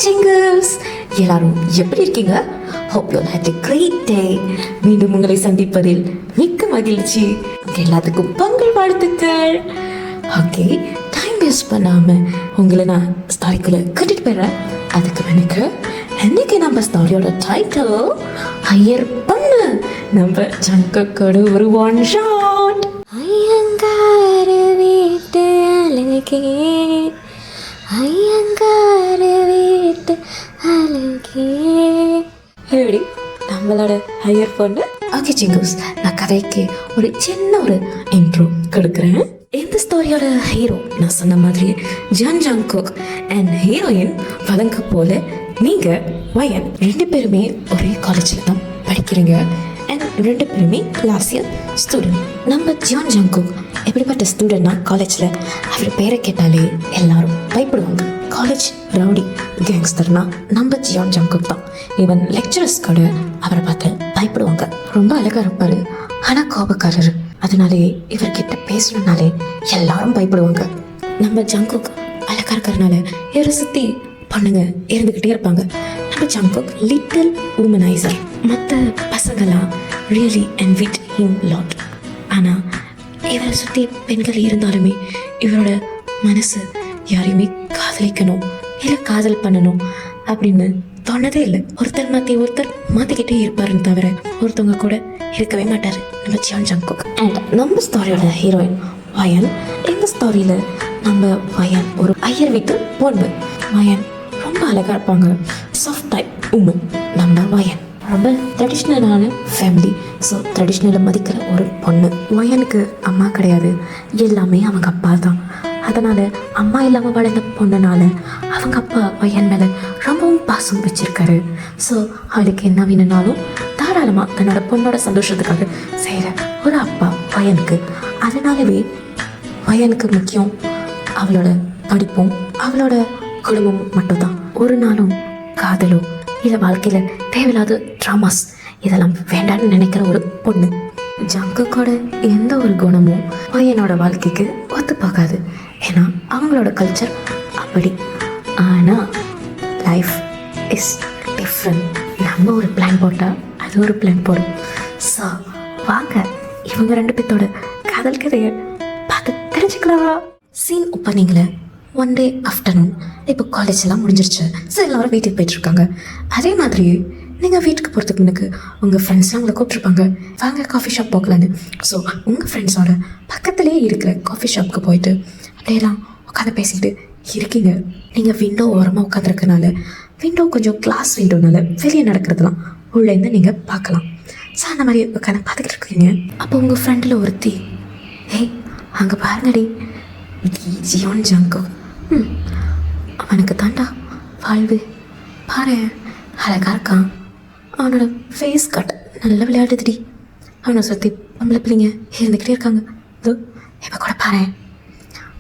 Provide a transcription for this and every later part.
Singers எல்லாரும் எப்படி இருக்கீங்க? Hope you had a great day. மீண்டும் உங்களை சந்திப்பதில் மிக்க மகிழ்ச்சி. எல்லாத்துக்கும் பொங்கல் வாழ்த்துக்கள். ஓகே, டைம் வேஸ்ட் பண்ணாம உங்களை நான் ஸ்டாரிக்குள்ள கூட்டிட்டு போயிடுறேன். அதுக்கு எனக்கு இன்னைக்கு நம்ம ஸ்டாரியோட டைட்டில் ஐயர் பொண்ணு. நம்ம ஜங்கக்கோட ஒரு ஒன் ஷாட். ஐயங்கார வீட்டு அழகே, ஐயங்கார வீட்டு அழகே. எப்படி நம்மளோட ஐயர் பொண்ணு. ஓகே சிங்கூஸ், நான் கதைக்கு ஒரு சின்ன ஒரு இன்ட்ரோ கொடுக்குறேன். இந்த ஸ்டோரியோட ஹீரோ நான் சொன்ன மாதிரி ஜான் ஜாங்காக் அண்ட் ஹீரோயின் வழங்க போல நீங்க வயன் ரெண்டு பேருமே ஒரே காலேஜில் தான் படிக்கிறீங்க அண்ட் ரெண்டு பேருமே லாஸ்ட் இயர் ஸ்டூடெண்ட். நம்ம ஜான் ஜாங்காக் எப்படிப்பட்ட ஸ்டூடெண்ட்னா காலேஜில் அவர் பேரை கேட்டாலே எல்லாரும் பயப்படுவாங்க. காலேஜ் ரவுடி கேங்ஸ்டர்னா நம்ம ஜியான் ஜாங்காக் தான். ஈவன் லெக்சரர்ஸ் கூட அவரை பார்த்து பயப்படுவாங்க. ரொம்ப அழகா இருப்பாரு, ஆனா கோபக்காரர். அதனாலே இவர்கிட்ட பேசணும்னாலே எல்லாரும் பயப்படுவாங்க. நம்ம ஜாங்காக் அழகா இருக்கிறதுனால இவரை சுத்தி பொண்ணுங்க இருந்துகிட்டே இருப்பாங்க. நம்ம ஜாங்காக் லிட்டில் உமனைசர். மற்ற பசங்களாம் ரியலி என்விட் ஹிம் லாட். ஆனா இவரை சுத்தி பெண்கள் இருந்தாலுமே இவரோட மனசு யாரையுமே காதலிக்கணும் இல்லை காதல் பண்ணணும் அப்படின்னு தோணதே இல்லை. ஒருத்தர் மாற்றிக்கிட்டே இருப்பாருன்னு தவிர ஒருத்தவங்க கூட இருக்கவே மாட்டார் நம்ம ஜியான் ஜாங்காக். அண்ட் நம்ம ஸ்டோரியோட ஹீரோயின் வயன். இந்த ஸ்டோரியில் நம்ம வயன் ஒரு ஐயர் வீட்டு பொண்ணு. வயன் ரொம்ப அழகாக இருப்பாங்க, சாஃப்ட் டைப் உமன். நம்ம வயன் ரொம்ப ட்ரெடிஷ்னலான ஃபேமிலி. ஸோ ட்ரெடிஷ்னலை மதிக்கிற ஒரு பொண்ணு. வயனுக்கு அம்மா கிடையாது, எல்லாமே அவங்க அப்பா தான். அதனால் அம்மா இல்லாமல் வளர்ந்த பொண்ணுனால அவங்க அப்பா வயன் மேலே ரொம்பவும் பாசம் வச்சிருக்காரு. ஸோ அவளுக்கு என்ன வேணும்னாலும் தாராளமாக தன்னோட பொண்ணோட சந்தோஷத்துக்காக செய்கிற ஒரு அப்பா வயனுக்கு. அதனாலவே வயனுக்கு முக்கியம் அவளோட படிப்பும் அவளோட குடும்பமும் மட்டும்தான். ஒரு நாளும் காதலோ இல்லை வாழ்க்கையில் தேவையில்லாத ட்ராமாஸ் இதெல்லாம் வேண்டான்னு நினைக்கிற ஒரு பொண்ணு. ஜாங்காக்கோட எந்த ஒரு குணமும் பையனோட வாழ்க்கைக்கு ஒத்து பார்க்காது. ஏன்னா அவங்களோட கல்ச்சர் அப்படி. ஆனால் லைஃப் இஸ் டிஃப்ரெண்ட். நம்ம ஒரு பிளான் போட்டால் அது ஒரு பிளான் போடும். ஸோ வாங்க இவங்க ரெண்டு பேர்த்தோட காதல் கதையை பார்த்து தெரிஞ்சுக்கலாம். சீன் ஓப்பனிங்கில் ஒன் டே ஆஃப்டர்நூன். இப்போ காலேஜெல்லாம் முடிஞ்சிருச்சு. ஸோ எல்லோரும் வீட்டுக்கு போயிட்டுருக்காங்க. அதே மாதிரி நீங்கள் வீட்டுக்கு போகிறதுக்கு முன்னுக்கு உங்கள் ஃப்ரெண்ட்ஸ்லாம் உங்களை கூப்பிட்ருப்பாங்க, வாங்க காஃபி ஷாப் போகலான்னு. ஸோ உங்கள் ஃப்ரெண்ட்ஸோட பக்கத்துலேயே இருக்கிற காஃபி ஷாப்புக்கு போயிட்டு அப்படியெல்லாம் உட்காந்து பேசிக்கிட்டு இருக்கீங்க. நீங்கள் விண்டோ ஓரமாக உட்காந்துருக்கனால விண்டோ கொஞ்சம் கிளாஸ் விண்டோனால வெளியே நடக்கிறதுலாம் உள்ளேருந்து நீங்கள் பார்க்கலாம். ஸோ அந்த மாதிரி உட்காந்து பார்த்துக்கிட்டு இருக்கீங்க. அப்போ உங்கள் ஃப்ரெண்டில் ஒருத்தி, ஏய் அங்கே பாருங்கடி ஜியான் ஜாங்காக், அவனுக்கு தாண்டா வாழ்வு, பாரு அழகாக இருக்கான், அவனோட ஃபேஸ் கட் நல்லா விளையாடுதுடி, அவனை சுற்றி பொம்பளை பிள்ளைங்க இருந்துக்கிட்டே இருக்காங்க, இதோ இப்போ கூட பாரு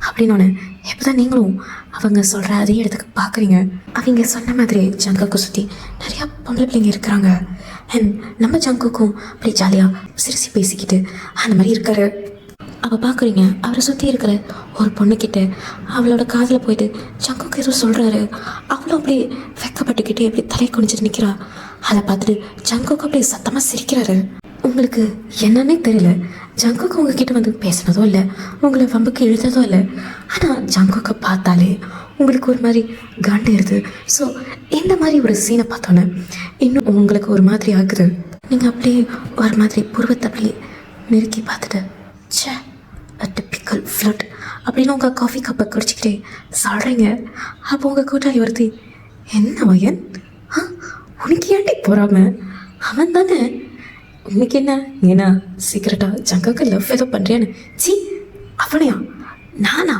அப்படின்னு. எப்போ தான் நீங்களும் அவங்க சொல்கிற அதே இடத்துக்கு பார்க்குறீங்க. அவங்க சொன்ன மாதிரி ஜங்காக்கு சுற்றி நிறையா பொம்பளை பிள்ளைங்க இருக்கிறாங்க. அண்ட் நம்ம ஜங்காக்கும் அப்படி ஜாலியாக சிரிச்சு பேசிக்கிட்டு அந்த மாதிரி இருக்காரு. அவள் பார்க்குறீங்க அவரை சுற்றி இருக்கிற ஒரு பொண்ணுக்கிட்ட அவளோட காதில் போயிட்டு ஜங்காக்கு ஏதோ சொல்கிறாரு. அவளும் அப்படியே வெக்கப்பட்டுக்கிட்டே அப்படி தலை குனிஞ்சிட்டு நிற்கிறா. அதை பார்த்துட்டு ஜங்காக்கு அப்படியே சத்தமாக சிரிக்கிறாரு. உங்களுக்கு என்னன்னே தெரியல, ஜங்காக்கு உங்ககிட்ட வந்து பேசினதோ இல்லை, உங்களை வம்புக்கு இழுத்ததோ இல்லை. ஆனால் ஜங்காக்கை பார்த்தாலே உங்களுக்கு ஒரு மாதிரி காண்டிடுது. ஸோ இந்த மாதிரி ஒரு சீனை பார்த்தோன்னே இன்னும் உங்களுக்கு ஒரு மாதிரி ஆகுது. நீங்கள் அப்படியே ஒரு மாதிரி புருவத்தை அப்படியே நெருக்கி பார்த்துட்டு சே டிப்பிக்கல் ஃப்ளட் அப்படின்னு உங்கள் காஃபி கப்பை குடிச்சிக்கிட்டே சொல்கிறீங்க. அப்போ உங்கள் கூட்டாளி ஒருத்தி, என்ன வயன் உனக்கு ஏன்டி போகிறாம, அவன் தானே உனக்கு என்ன, ஏன்னா சீக்கிரட்டாக ஜங்காக்கு லவ் ஏதோ பண்ணுறியான்னு. சி அவனையா, நானா,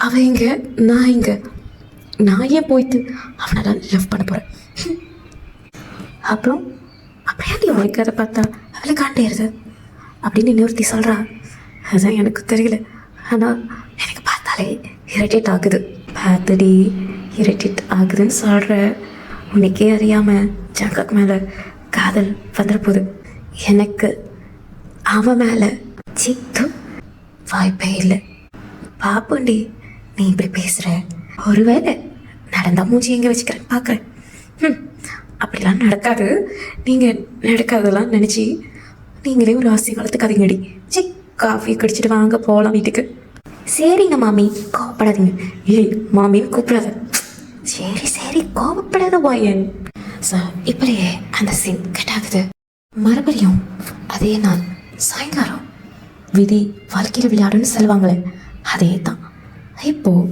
அவன் இங்கே நான் இங்கே, நான் ஏன் போய்த்து அவனை தான் லவ் பண்ண போகிறேன். அப்புறம் அப்படியாண்டி உனக்கு அதை பார்த்தா அவளை காண்டேருது அப்படின்னு இன்னொருத்தி சொல்கிறா. அதுதான் எனக்கு தெரியல, ஆனால் எனக்கு பார்த்தாலே இரிட்டேட் ஆகுது. பார்த்துடி இரிட்டேட் ஆகுதுன்னு சொல்கிற, உனக்கே அறியாமல் ஜங்காக் மேலே காதல் வந்துட போகுது. எனக்கு அவன் மேலே சித்து வாய்ப்பே இல்லை. பாப்புண்டி நீ இப்படி பேசுகிற, ஒருவேளை நடந்தா மூஞ்சி எங்கே வச்சுக்கிறேன்னு பார்க்குறேன். அப்படிலாம் நடக்காது. நீங்கள் நடக்காதெல்லாம் நினச்சி நீங்களே ஒரு ஆசை வளர்த்துக்காதீங்கடி. சி, காஃபி குடிச்சிட்டு வாங்க போகலாம் வீட்டுக்கு. சரிங்க மாமி, கோவப்படாதீங்க. ஏய் மாமின்னு கூப்பிடாத. சரி சரி, கோவப்படாத வாயன். ஸோ இப்படியே அந்த சீன் கட் ஆகுது. மறுபடியும் அதே நாள் சாயங்காலம் விதி வாழ்க்கையில் விளையாடுன்னு சொல்லுவாங்களே, அதே தான். இப்போது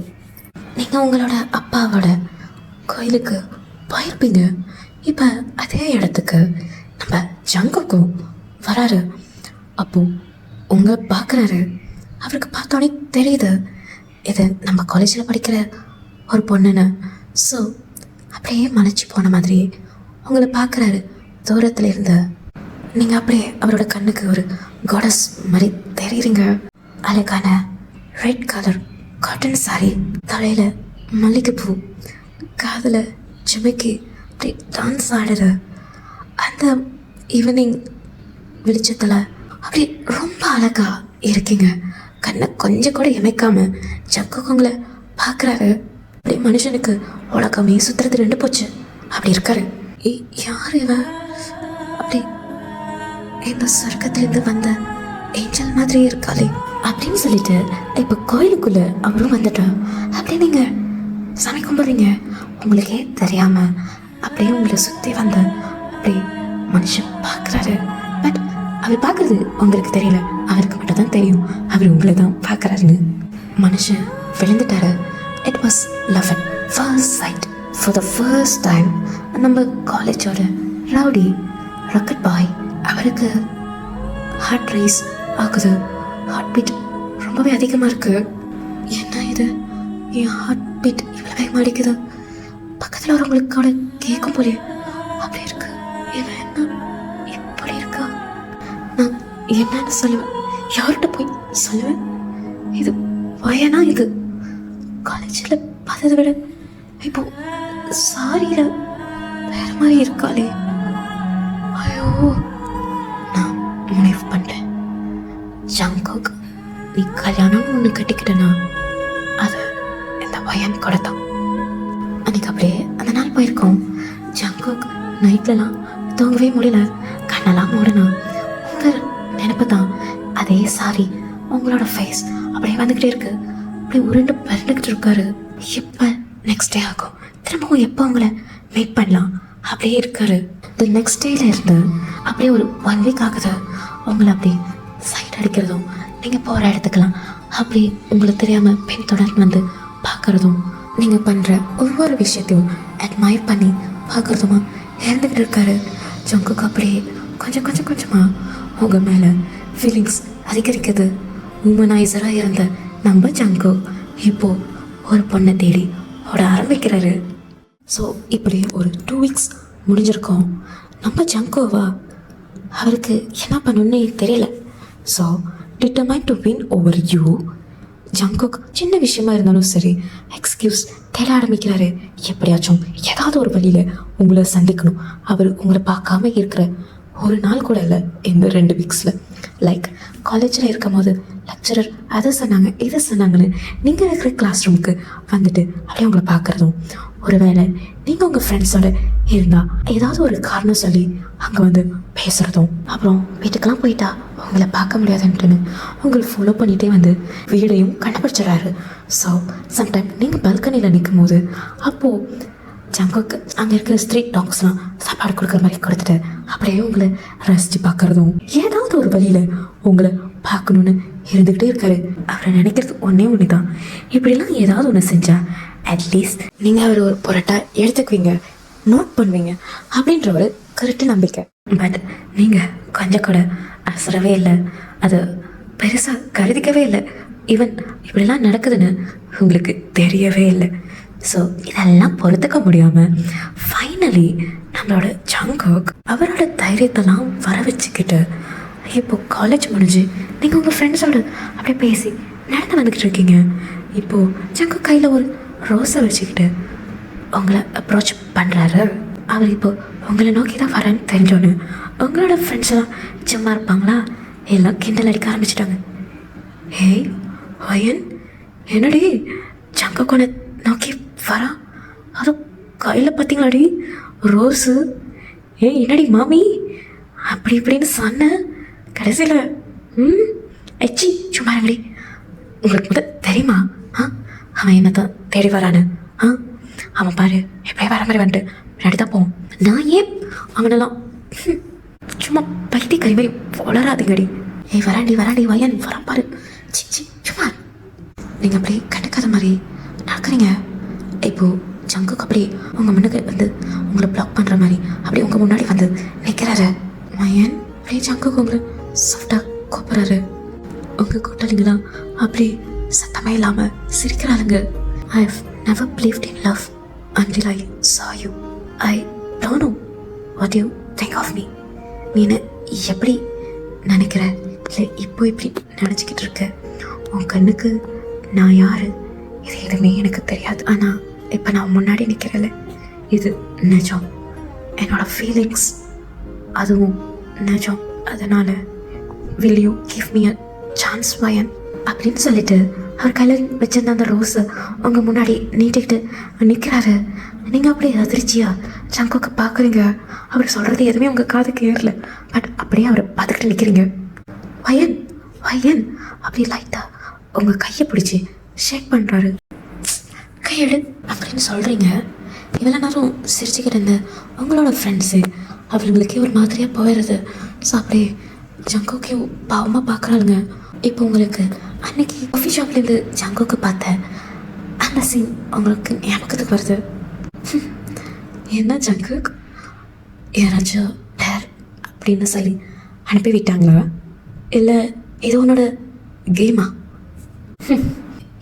நீங்கள் உங்களோட அப்பாவோட கோயிலுக்கு போயிருப்பீங்க. இப்போ அதே இடத்துக்கு நம்ம ஜங்குக்கும் வராரு. அப்போது உங்களை பார்க்குறாரு. அவருக்கு பார்த்தோன்னே தெரியுது இது நம்ம காலேஜில் படிக்கிற ஒரு பொண்ணுன்னு. ஸோ அப்படியே மலைச்சி போன மாதிரி உங்களை பார்க்குறாரு தூரத்தில் இருந்து. நீங்கள் அப்படியே அவரோட கண்ணுக்கு ஒரு காடஸ் மாதிரி தெரியுறீங்க. அழகான ரெட் கலர் காட்டன் சாரி, தலையில் மல்லிகைப்பூ, காதில் ஜிமிக்கி அப்படி டான்ஸ் ஆடுற அந்த ஈவினிங் வெளிச்சத்தில் அப்படி ரொம்ப அழகாக இருக்கீங்க. கண்ணை கொஞ்சம் கூட இமைக்காம ஜங்குக்கு உங்களை பார்க்குறாரு. அப்படி மனுஷனுக்கு உலகமே சுற்றுறது ரெண்டு போச்சு அப்படி இருக்காரு. யார் இவன்? அப்படி இந்த சொர்க்கத்துலேருந்து வந்த ஏஞ்சல் மாதிரி இருக்காளே அப்படின்னு சொல்லிட்டு இப்போ கோயிலுக்குள்ளே அவரும் வந்துட்டான். அப்படியே நீங்கள் சாமி கும்பிட்றீங்க, உங்களுக்கே தெரியாமல் அப்படியே உங்களை சுற்றி வந்த அப்படி மனுஷன் பார்க்குறாரு. பட் அவர் பார்க்குறது உங்களுக்கு தெரியல, அவருக்கு மட்டும் தான் தெரியும் அவர் உங்களை தான் பார்க்குறாருன்னு. மனுஷன் விழுந்துட்டாரு. It was love at first sight. For the first time நம்ம காலேஜோட ரவுடி ராக்கெட் பாய் அவருக்கு ஹார்ட் ரேஸ் ஆகுது. ஹார்ட் பீட் ரொம்பவே அதிகமாக இருக்குது. என்ன இது, என் ஹார்ட் பீட் இவ்வளோ வேகமாக அடிக்குது, பக்கத்தில் வரவங்களுக்கு கூட கேட்கும் போலே அப்படி இருக்கு. இவன் என்ன இப்படி இருக்கா? நான் என்னன்னு சொல்லுவேன், யார்கிட்ட போய் சொல்லுவேன்? இது வயனா? இது காலேஜில் பார்த்ததை விட இப்போ சாரியில் வேற மாதிரி இருக்காளே. ஐயோ, நான் முடிவு பண்ணிட்டேன். ஜங்குக், நீ கல்யாணம்னு ஒன்று கட்டிக்கிட்டேன்னா அது இந்த பையன் கூட தான். அன்னைக்கு அப்படியே அந்த நாள் போயிருக்கோம். ஜங்குக் நைட்லலாம் தூங்கவே முடியல, கண்ணெல்லாம் மூடனா உங்கள் நினைப்பு தான். அதே சாரி உங்களோட ஃபேஸ் அப்படியே வந்துக்கிட்டே இருக்கு. அப்படியே உருண்டு பறந்துக்கிட்டு இருக்காரு. எப்போ நெக்ஸ்ட் டே ஆகும், திரும்பவும் எப்போ உங்களை வெயிட் பண்ணலாம் அப்படியே இருக்காரு. தி நெக்ஸ்ட் டேல இருந்து அப்படியே ஒரு 1 வீக் ஆகுது. உங்களை அப்படி சைட் அடிக்கிறதும், நீங்கள் போகிற இடத்துக்கெல்லாம் அப்படி உங்களுக்கு தெரியாமல் பின் தொடர்ந்து வந்து பார்க்குறதும், நீங்கள் பண்ணுற ஒவ்வொரு விஷயத்தையும் அட்மையர் பண்ணி பார்க்குறதுமா இருந்துக்கிட்டு இருக்காரு. ஜங்குக்கு அப்படியே கொஞ்சம் கொஞ்சம் கொஞ்சமாக உங்கள் மேலே ஃபீலிங்ஸ் அதிகரிக்குது. ஹியூமனைசராக இருந்த நம்ம ஜங்கு இப்போது ஒரு பொண்ணை தேடி ஓட ஆரம்பிக்கிறாரு. ஸோ இப்படி ஒரு 2 வீக்ஸ் முடிஞ்சிருக்கோம். நம்ம ஜங்குவா அவருக்கு என்ன பண்ணணுன்னு தெரியல. So determine to win over you. Jungkook சின்ன விஷயமா இருந்தாலும் சரி எக்ஸ்கியூஸ் தேட ஆரம்பிக்கிறாரு. எப்படியாச்சும் ஏதாவது ஒரு வழியில் உங்களை சந்திக்கணும். அவர் உங்களை பார்க்காம இருக்கிற ஒரு நாள் கூட இல்லை இந்த 2 வீக்ஸில். லைக் காலேஜில் இருக்கும் போது லெக்சரர் அதை சொன்னாங்க இதை சொன்னாங்கன்னு நீங்கள் இருக்கிற கிளாஸ் ரூமுக்கு வந்துட்டு அப்படியே உங்களை பார்க்குறதும், ஒருவேளை நீங்கள் உங்கள் ஃப்ரெண்ட்ஸோட இருந்தால் ஏதாவது ஒரு காரணம் சொல்லி அங்கே வந்து பேசுகிறதும், அப்புறம் வீட்டுக்கெல்லாம் போயிட்டா உங்களை பார்க்க முடியாதுன்ட்டுன்னு உங்களை ஃபாலோ பண்ணிகிட்டே வந்து வீடையும் கண்டுபிடிச்சிடறாரு. ஸோ சம்டைம் நீங்கள் பால்கனியில் நிற்கும் போது அப்போது ஜங்குக்கு அங்கே இருக்கிற ஸ்ட்ரீட் டாக்ஸ்லாம் சாப்பாடு கொடுக்குற மாதிரி கொடுத்துட்டு அப்படியே உங்களை ரசித்து பார்க்குறதும், ஏதாவது ஒரு வழியில் உங்களை பார்க்கணுன்னு இருந்துக்கிட்டே இருக்காரு. அவரை நினைக்கிறது ஒன்று தான், இப்படிலாம் ஏதாவது ஒன்று செஞ்சால் அட்லீஸ்ட் நீங்கள் அவர் ஒரு பொருட்டாக எடுத்துக்குவீங்க, நோட் பண்ணுவீங்க அப்படின்ற ஒரு கரெக்டு நம்பிக்கை. பட் நீங்கள் கொஞ்சம் கூட அசரவே இல்லை, அது பெருசாக கருதிக்கவே இல்லை. ஈவன் இப்படிலாம் நடக்குதுன்னு உங்களுக்கு தெரியவே இல்லை. ஸோ இதெல்லாம் பொறுத்துக்க முடியாமல் ஃபைனலி நம்மளோட ஜங்குக் அவரோட தைரியத்தெல்லாம் வர வச்சுக்கிட்டு இப்போது காலேஜ் முடிஞ்சு நீங்கள் உங்கள் ஃப்ரெண்ட்ஸோட அப்படியே பேசி நடந்து வந்துக்கிட்டு இருக்கீங்க. இப்போது ஜங்குக் கையில் ஒரு ரோஸை வச்சுக்கிட்டு உங்களை அப்ரோச் பண்ணுறாரு. அவர் இப்போது உங்களை நோக்கி தான் வரேன்னு தெரிஞ்சோன்னு உங்களோட ஃப்ரெண்ட்ஸ் எல்லாம் சும்மா இருப்பாங்களா, எல்லாம் கிண்டல் அடிக்க ஆரம்பிச்சிட்டாங்க. ஏய் வயன், என்னடி ஜங்குக் உன்னை நோக்கி வரா, அதுவும் கையில் பார்த்தீங்களாடி ரோஸு. என்னடி மாமி அப்படி இப்படின்னு சொன்ன கடைசியில் எச்சி சும்மா இருங்கடி. உங்களுக்கு மட்டும் தெரியுமா அவன் என்ன தான் தேடி வரானு? அவன் பாரு எப்படியே வர மாதிரி வந்துட்டு முன்னாடி தான் போவோம். நான் ஏன் அவனெல்லாம் சும்மா பைத்தி கறி மாதிரி வளராதுங்கடி. வராண்டி வயன் வரான் பாரு. சி சும்மா நீங்கள் அப்படி கண்டுக்காத மாதிரி நடக்கிறீங்க. இப்போது ஜங்குக்கு அப்படி உங்கள் முன்னுக்கு வந்து உங்களை பிளாக் பண்ணுற மாதிரி அப்படி உங்கள் முன்னாடி வந்து நிற்கிறாரு மயன். அப்படியே ஜங்குக்கு உங்களை சாஃப்டாக கூப்பிட்றாரு. உங்கள் கூட்டாளிங்களாம் அப்படி சத்தமே இல்லாமல் சிரிக்கிறாளுங்க. I have never believed in love until I saw you. I don't know what you think of me. நீ என்ன எப்படி நினைக்கிற, இல்லை இப்போ இப்படி நினச்சிக்கிட்டு இருக்க? உன் கண்ணுக்கு நான் யார் இது எதுவுமே எனக்கு தெரியாது. ஆனால் இப்போ நான் முன்னாடி நிற்கிறேன்ல, இது நிஜம். என்னோட ஃபீலிங்ஸ் அதுவும் நிஜம். அதனால் will you give me a chance மயன் அப்படின்னு சொல்லிட்டு அவர் கையில் வச்சிருந்த அந்த ரோஸை உங்கள் முன்னாடி நீட்டிக்கிட்டு நிற்கிறாரு. நீங்கள் அப்படியே அதிர்ச்சியா ஜங்குக்கு பார்க்குறீங்க. அவர் சொல்கிறது எதுவுமே உங்கள் காதுக்கு ஏறல. பட் அப்படியே அவரை பார்த்துக்கிட்டு நிற்கிறீங்க. வயன் வயன் அப்படி லைட்டாக உங்கள் கையை பிடிச்சி ஷேக் பண்ணுறாரு. கையெடு அப்படின்னு சொல்கிறீங்க. இவ்வளோ நேரம் சிரிச்சுக்கிட்டு இருந்த உங்களோட ஃப்ரெண்ட்ஸு அவங்களுக்கே ஒரு மாதிரியாக போயிடுது. ஸோ அப்படியே ஜங்குக்கே பாவமாக பார்க்குறாளுங்க. இப்போ உங்களுக்கு அன்னைக்கு காஃபி ஷாப்லேருந்து ஜங்குக்கு பார்த்தேன் அந்த சீன் உங்களுக்கு ஞாபகத்துக்கு வருது. என்ன ஜங்குக் யாராச்சும் டேர் அப்படின்னு சொல்லி அனுப்பி விட்டாங்களா, இல்லை இது உன்னோட கேமா?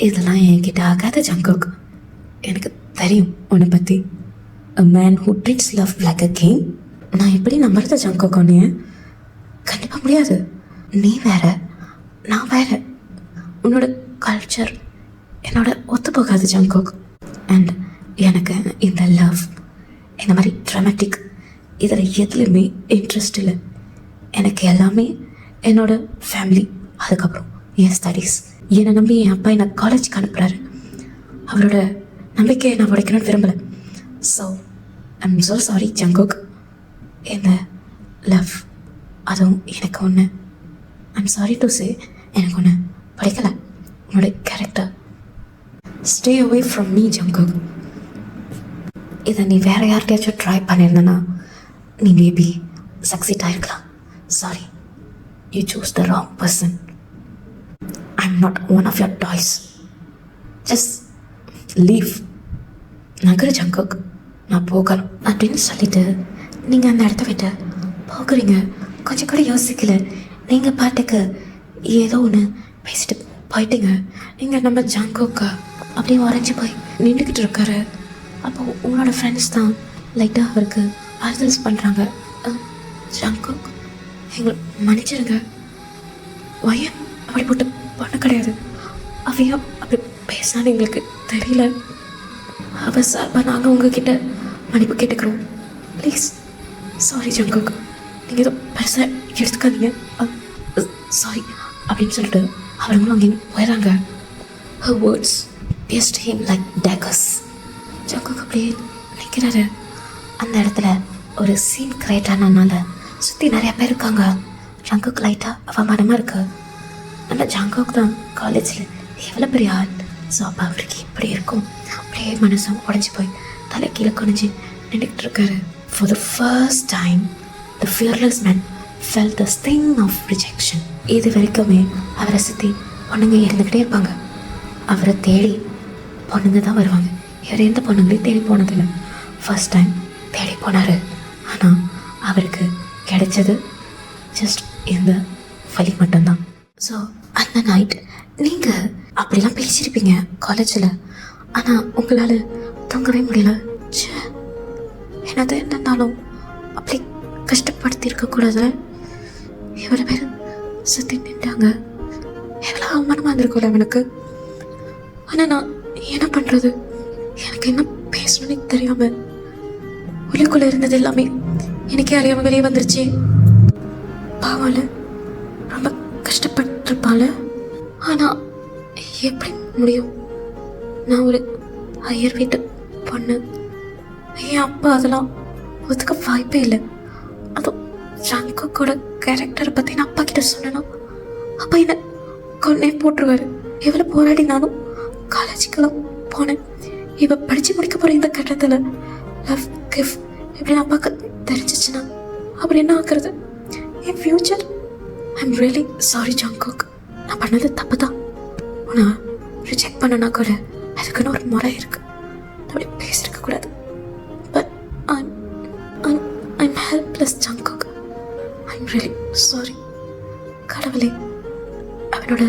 இதெல்லாம் என்கிட்ட ஆகாத ஜங்குக். எனக்கு தெரியும் உன்னை பற்றி. A man who treats love like a game. நான் எப்படி நம்புறது ஜங்குக்? உன்னைய கண்டிப்பாக முடியாது. நீ வேற, நான் வேற. உன்னோட கல்ச்சர் என்னோட ஒத்து போகாது ஜங்குக். அண்ட் எனக்கு இந்த லவ் இந்த மாதிரி ட்ராமேட்டிக் இதில் எதுலையுமே இன்ட்ரெஸ்ட் இல்லை. எனக்கு எல்லாமே என்னோட ஃபேமிலி, அதுக்கப்புறம் என் ஸ்டடீஸ். என்னை நம்பி என் அப்பா என்னை காலேஜுக்கு அனுப்புகிறாரு. அவரோட நம்பிக்கையை நான் உடைக்கணும்னு விரும்பலை. So I'm so sorry Jungkook. இந்த லவ் அதுவும் எனக்கு ஒன்று, ஐம் சாரி டு சே, எனக்கு ஒன்று படிக்கலை. உன்னோட character stay away from me Jungkook. இதை நீ வேறு யார்கிட்டயாச்சும் ட்ரை பண்ணியிருந்தனா நீ மேபி சக்சீட் ஆகிருக்கலாம். Sorry, you choose the wrong person. I am not one of your toys. Just leave. நகரு ஜங்குக், நான் போகணும் அப்படின்னு சொல்லிட்டு நீங்கள் அந்த இடத்த விட்டு போகிறீங்க. கொஞ்சம் கூட யோசிக்கல. நீங்கள் பாட்டுக்கு ஏதோ ஒன்று பேசிட்டு போயிட்டீங்க. நீங்கள் நம்ம ஜங்குக்கா அப்படியே உறைஞ்சி போய் நின்றுக்கிட்டு இருக்காரு. அப்போது உங்களோட ஃப்ரெண்ட்ஸ் தான் லைட்டாக அவருக்கு ஆறுதல்ஸ் பண்ணுறாங்க. ஜங்குக் எங்களை மன்னிச்சிருங்க. வயன் அப்படி போட்டு பண்ண கிடையாது. அவையா அப்படி பேசினாலும் எங்களுக்கு தெரியல. அவ சார்பாக நாங்கள் உங்ககிட்ட மன்னிப்பு கேட்டுக்கிறோம். Please sorry Jungkook. நீங்கள் ஏதோ பெருசாக எடுத்துக்காதீங்க. சாரி அப்படின்னு சொல்லிட்டு அவங்களும் அங்கேயும் போயிடறாங்க. Her words pierced him like daggers. Jungkook அப்படியே நிற்கிறாரு. அந்த இடத்துல ஒரு சீன் கிரியேட் ஆனதுனால சுற்றி நிறையா பேர் இருக்காங்க. ஜங்குக் லைட்டாக அவமானமாக இருக்கு. நம்ம ஜங்குக் தான் காலேஜில் எவ்வளோ பெரிய ஆள். ஸோ அப்போ அவருக்கு இப்படி இருக்கும். அப்படியே மனசும் உடஞ்சி போய் தலை கீழே குனிஞ்சு நின்றுக்கிட்டு இருக்காரு. For the first time, the fearless man felt the sting of rejection. இது வரைக்குமே அவரை சுற்றி பொண்ணுங்க இருந்துக்கிட்டே இருப்பாங்க. அவரை தேடி பொண்ணுங்க தான் வருவாங்க. இவர் எந்த பொண்ணுங்களையும் தேடி போனதில்லை. ஃபர்ஸ்ட் டைம் தேடி போனார். ஆனால் அவருக்கு கிடைச்சது ஜஸ்ட் இந்த வலி மட்டும்தான். ஸோ அந்த நைட் நீங்கள் அப்படிலாம் பேசியிருப்பீங்க காலேஜில். ஆனால் உங்களால் தூங்கவே முடியல. என்னது என்னன்னாலும் அப்படி கஷ்டப்படுத்தி இருக்கக்கூடாது. எவ்வளோ பேர் சுற்றி நின்றாங்க. எவ்வளோ அவமானமாக இருந்திருக்கும்ல அவனுக்கு. ஆனால் நான் என்ன பண்ணுறது? எனக்கு என்ன பேசணும்னு தெரியாமல் உள்ளுக்குள்ளே இருந்தது எல்லாமே எனக்கே அறியாமல் வெளியே வந்துருச்சு. பாவால ரொம்ப கஷ்டப்பட்டுருப்பாள். ஆனால் எப்படி முடியும்? நான் ஒரு ஐயர் வீட்டு பொண்ணு. என் அப்பா அதெல்லாம் ஒத்துக்க வாய்ப்பே இல்லை. அதுவும் ஜங்குக்கோட கேரக்டரை பற்றி நான் அப்பா கிட்ட சொன்னேன்னா அப்பா என்ன கொன்னே போட்டுருவாரு. எவ்வளோ போராடினாலும் காலேஜுக்கெல்லாம் போனேன். இவ படித்து முடிக்க போகிற இந்த கட்டத்தில் லவ் கிஃப்ட் எப்படின்னு அப்பாவுக்கு தெரிஞ்சிச்சுன்னா அப்படி என்ன ஆக்குறது? என் future. I'm really sorry Jungkook. நான் பண்ணது தப்பு தான். உன்னை ரிஜெக்ட் பண்ணனா கூட அதுக்குன்னு ஒரு முறை இருக்கு. அப்படி பேசிருக்க கூடாது. But I'm helpless Jungkook. I'm really sorry. கடவுளே அவனோட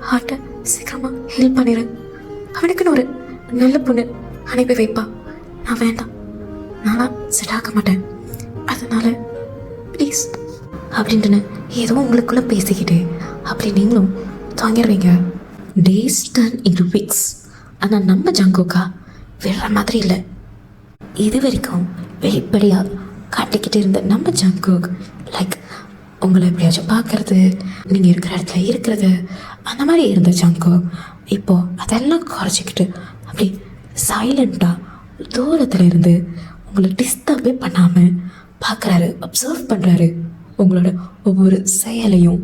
ஹார்ட்டை சீக்கிரமாக ஹெல்ப் பண்ணிடுறேன். அவனுக்குன்னு ஒரு நல்ல பொண்ணு அனுப்பி வைப்பா. நான் வேண்டாம், நான்லாம் செட் ஆக மாட்டேன். அதனால ப்ளீஸ் அப்படின்ட்டுன்னு ஏதோ உங்களுக்குள்ளே பேசிக்கிட்டு அப்படி நீங்களும் தாங்கிடுவீங்க. Days turn into weeks. ஆனால் நம்ம ஜங்குக்கா விடுற மாதிரி இல்லை. இது வரைக்கும் வெளிப்படையாக காட்டிக்கிட்டு இருந்த நம்ம ஜங்குக் லைக் உங்களை எப்படியாச்சும் பார்க்கறது, நீங்கள் இருக்கிற இடத்துல இருக்கிறது, அந்த மாதிரி இருந்த ஜங்குக் இப்போது அதெல்லாம் குறைச்சிக்கிட்டு அப்படி சைலண்ட்டாக தூரத்தில் இருந்து உங்களை டிஸ்டர்பே பண்ணாமல் பார்க்குறாரு, அப்சர்வ் பண்ணுறாரு உங்களோட ஒவ்வொரு செயலையும்.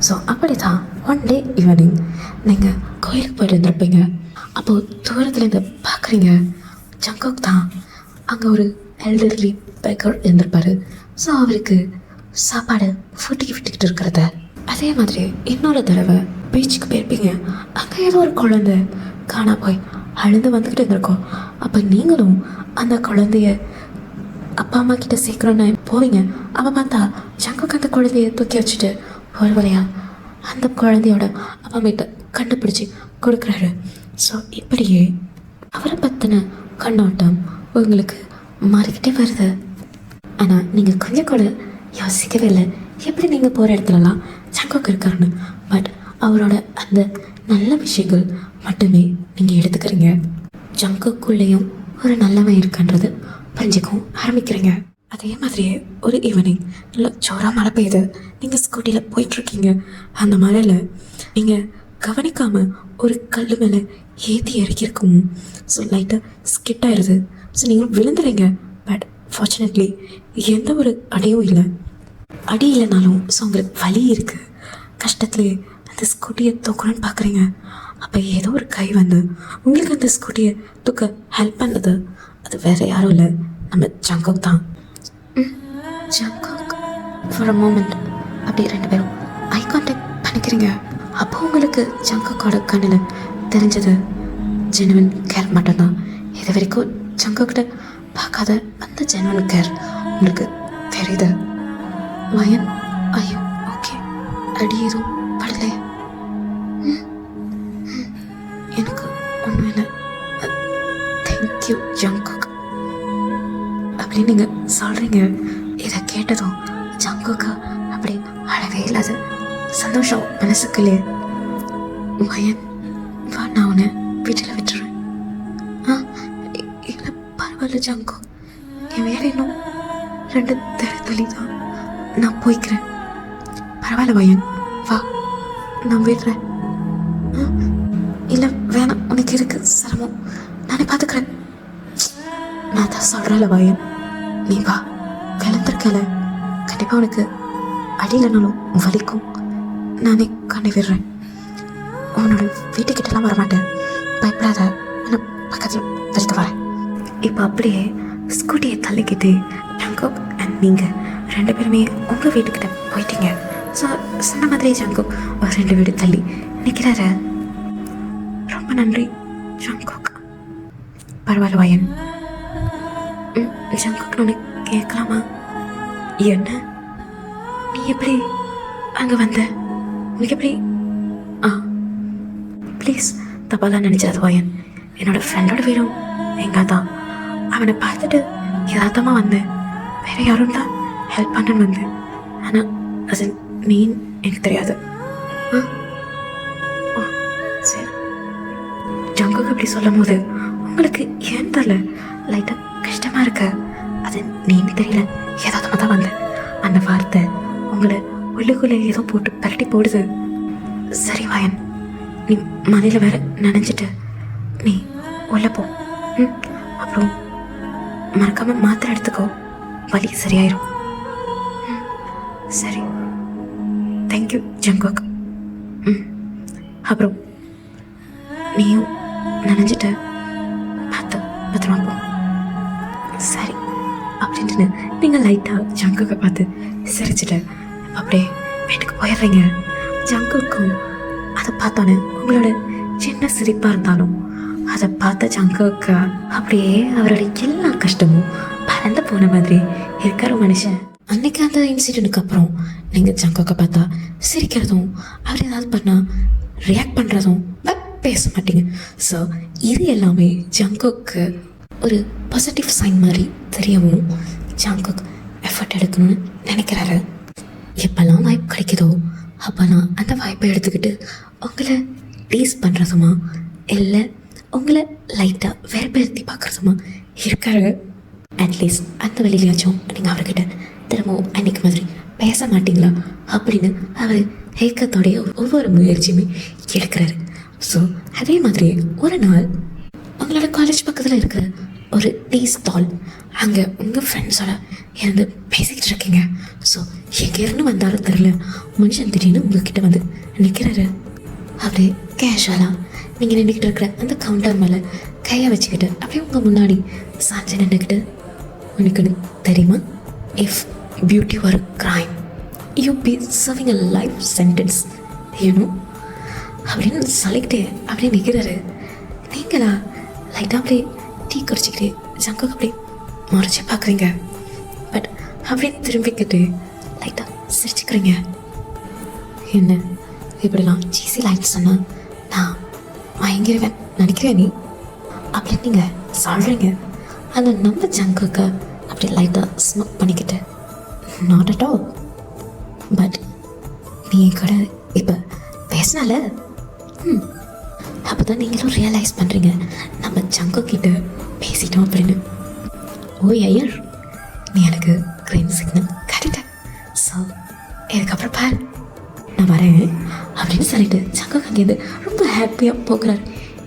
ஸோ அப்படி தான் ஒன் டே ஈவினிங் நீங்கள் கோயிலுக்கு போய்ட்டு இருந்திருப்பீங்க. அப்போது தூரத்துலேருந்து பார்க்குறீங்க ஜங்குக் தான் அங்கே ஒரு எல்டர்லி பெக்கர் இருந்திருப்பார். ஸோ அவருக்கு சாப்பாடு விட்டுக்கிட்டு இருக்கிறத. அதே மாதிரி இன்னொரு தடவை பீச்சுக்கு போயிருப்பீங்க. அங்கே ஏதோ ஒரு குழந்தை காணா போய் அழுந்து வந்துக்கிட்டு இருந்திருக்கோம். அப்போ நீங்களும் அந்த குழந்தைய அப்பா அம்மா கிட்ட சீக்கிரம்னு போவீங்க. அப்போ பார்த்தா ஜங்குக் அந்த குழந்தைய தூக்கி வச்சுட்டு ஒரு வழியா அந்த குழந்தையோட அப்பா அம்மிட்ட கண்டுபிடிச்சி கொடுக்குறாரு. ஸோ இப்படியே அவரை பற்றின கண்ணோட்டம் உங்களுக்கு மாறிக்கிட்டே வருது. ஆனால் நீங்கள் கொஞ்சம் கூட யோசிக்கவே இல்லை எப்படி நீங்கள் போகிற இடத்துலலாம் ஜங்குக் இருக்காருன்னு. பட் அவரோட அந்த நல்ல விஷயங்கள் மட்டுமே நீங்கள் எடுத்துக்கிறீங்க. ஜங்குக்குள்ளேயும் ஒரு நல்லவன் இருக்குன்றது புரிஞ்சுக்கவும் ஆரம்பிக்கிறீங்க. அதே மாதிரியே ஒரு ஈவினிங் நல்லா ஜோராக மழை பெய்யுது. நீங்கள் ஸ்கூட்டியில் போயிட்டுருக்கீங்க. அந்த மழையில் நீங்கள் கவனிக்காமல் ஒரு கல் மேலே ஏற்றி இறக்கியிருக்கும். ஸோ லைட்டாக ஸ்கிட் ஆயிடுது. ஸோ நீங்கள் விழுந்துறீங்க. பட் ஃபார்ச்சுனேட்லி எந்த ஒரு அடியும் இல்லை. அடி இல்லைனாலும் ஸோ உங்களுக்கு வலி இருக்குது. கஷ்டத்துலேயே அந்த ஸ்கூட்டியை தூக்கணும்னு பார்க்குறீங்க. அப்போ ஏதோ ஒரு கை வந்து உங்களுக்கு அந்த ஸ்கூட்டியை தூக்க ஹெல்ப் பண்ணுது. அது வேறு யாரும் இல்லை, நம்ம ஜங்குக் தான். ஜங்குக் ஃபார் அ மூமெண்ட் அப்படி ரெண்டு பேரும் ஐ கான்டாக்ட் பண்ணிக்கிறீங்க. அப்போ உங்களுக்கு ஜங்குக்கோட கண்ணில் தெரிஞ்சது ஜெனுவன் கேர் மட்டும்தான். இது வரைக்கும் ஜங்குக்கிட்ட பார்க்காத அந்த ஜெனுவன் கேர் உங்களுக்கு தெரியுது. வயன் ஐயோ ஓகே, அடி எதுவும் படலை? எனக்கு ஒன்றும் இல்லை, தேங்க்யூ ஜங்குக் அப்படின்னு நீங்கள் சொல்கிறீங்க. இதை கேட்டதும் ஜங்குக்கு அப்படி அழவே இல்லாத சந்தோஷம் மனசுக்குள்ளே. வயன் வா, நான் உன்னை வீட்டில் விட்டுறேன். இல்லை பரவாயில்ல ஜங்குக், என் வேலை இன்னும் 2 தள்ளி தான், நான் போய்க்கிறேன். பரவாயில்ல வயன் வா, நான் விடுறேன். இல்லை வேணாம், உனக்கு இருக்கு சிரமம், நானே பார்த்துக்கிறேன். நான் தான் சொல்கிறேன்ல வயன், நீ வா, கிளந்திருக்கல, கண்டிப்பாக உனக்கு அடியிலனாலும் வலிக்கும். நானே கண்டு விடுறேன். உன்னோட வீட்டுக்கிட்டலாம் வரமாட்டேன், பயப்படாத, நான் பக்கத்தில் வரைக்கும் வரேன். இப்போ அப்படியே ஸ்கூட்டியை தள்ளிக்கிட்டு ஜங்குக் அண்ட் நீங்கள் 2 பேருமே உங்கள் வீட்டுக்கிட்ட போயிட்டீங்க. ஸோ சொன்ன மாதிரி ஜங்குக் ஒரு 2 வீடு தள்ளி நிற்கிறாரு. ரொம்ப நன்றி ஜங்குக். பரவாயில்ல வயன். ஜங்குக் நான் கேட்கலாமா? என்ன, நீ எப்படி அங்கே வந்த? உனக்கு எப்படி? ப்ளீஸ் தப்பாலாம் நினச்சாது வயன். என்னோடய ஃப்ரெண்டோட வீடும் எங்கே தான், அவனை பார்த்துட்டு யதார்த்தமாக வந்தேன். வேறு யாரும் தான் ஹெல்ப் பண்ணன்னு வந்தேன். ஆனால் அது நீ எனக்கு தெரியாது. ஓ சரி. ஜங்குக்கு அப்படி சொல்லும் போது உங்களுக்கு ஏன் தெரியல, லைட்டாக கஷ்டமாக இருக்கு. அது நீன்னு தெரியல, யதார்த்தமாக தான் வந்தேன். அந்த வார்த்தை உங்களை உள்ளுக்குள்ளே ஏதோ போட்டு பரட்டி போடுது. சரி வாயன், நீ மலையில் வேற நினைஞ்சிட்டு நீ உள்ள போ. அப்புறம் மறக்காம மாத்திரை எடுத்துக்கோ, வலி சரியாயிரும். சரி, தேங்க்யூ ஜங்குக். அப்புறம் நீயும் நனைஞ்சிட்ட, பார்த்து பத்திரமா போ. சரி அப்படின்ட்டு நீங்கள் லைட்டாக ஜங்குக்கை பார்த்து சிரிச்சிட்டு அப்படியே வீட்டுக்கு போயிடுறீங்க. ஜங்குக்கும் அதை பார்த்தோன்னே உங்களோட சின்ன சிரிப்பாக இருந்தாலும் அதை பார்த்த ஜங்குக்கா அப்படியே அவரோட எல்லா கஷ்டமும் பறந்து போன மாதிரி இருக்கிற மனுஷன். அன்னைக்கு அந்த இன்சிடென்ட்டுக்கு அப்புறம் நீங்கள் ஜங்குக்கை பார்த்தா சிரிக்கிறதும் அவர் ஏதாவது பண்ணால் ரியாக்ட் பண்ணுறதும் பேச மாட்டீங்க. ஸோ இது எல்லாமே ஜங்குக்கு ஒரு பாசிட்டிவ் சைன் மாதிரி தெரியவும் ஜங்குக் எஃபர்ட் எடுக்கணும்னு நினைக்கிறாரு. எப்போல்லாம் வாய்ப்பு கிடைக்குதோ அப்போல்லாம் அந்த வாய்ப்பை எடுத்துக்கிட்டு உங்களை டீஸ் பண்ணுறதுமா இல்லை உங்களை லைட்டாக வெறுப்பேற்றி பார்க்குறதுமா இருக்காரு. அட்லீஸ்ட் அந்த வழியிலையாச்சும் நீங்கள் அவர்கிட்ட திரும்பவும் அன்றைக்கு மாதிரி பேச மாட்டிங்களா அப்படின்னு அவர் ஏக்கத்தோடைய ஒவ்வொரு முயற்சியுமே எடுக்கிறாரு. ஸோ அதே மாதிரி ஒரு நாள் உங்களோட காலேஜ் பக்கத்தில் இருக்கிற ஒரு டீ ஸ்டால், அங்கே உங்கள் ஃப்ரெண்ட்ஸோட இருந்து பேசிக்கிட்டு இருக்கீங்க. ஸோ எங்கேருந்து வந்தாலும் தெரில, மனுஷன் திடீர்னு உங்ககிட்ட வந்து நிற்கிறாரு. அப்படியே கேஷுவலாக நீங்கள் நின்றுக்கிட்டு இருக்கிற அந்த கவுண்டர் மேலே கையை வச்சுக்கிட்டு அப்படியே உங்கள் முன்னாடி சாஞ்சு நின்றுக்கிட்டு, உனக்கு தெரியுமா, இஃப் பியூட்டி ஒரு crime you be serving a life sentence you know அப்படின்னு சொல்லிக்கிட்டே அப்படியே நிற்கிறாரு. நீங்களா லைட்டாக அப்படியே டீ குடிச்சிக்கிட்டு ஜங்குக்கு அப்படியே முறைச்சி பார்க்குறீங்க. பட் அப்படியே திரும்பிக்கிட்டு லைட்டாக சிரிச்சுக்கிறீங்க. என்ன இப்படிலாம் சீசி லைட் சொன்னால் நான் மயங்கிருவேன் நினைக்கிறேன் நீ அப்படின்னு நீங்கள் சொல்கிறீங்க. அந்த நம்ம ஜங்குக்கு அப்படி லைட்டாக ஸ்மோக் பண்ணிக்கிட்டு, நாட் அட் ஆல், பட் நீ கூட இப்போ பேசினால அப்போ தான் நீங்களும் ரியலைஸ் பண்ணுறீங்க நம்ம ஜங்குக்கிட்ட பேசிட்டோம் அப்படின்னு. ஓ ஐயர், நீ எனக்கு க்ரீன் சிக்னல் காட்டிட்ட, ஸோ இதுக்கப்புறம் பார் நான் வரேன் அப்படின்னு சொல்லிட்டு ஜங்குக் அங்கேருந்து ரொம்ப ஹாப்பியாக போகிறாரு.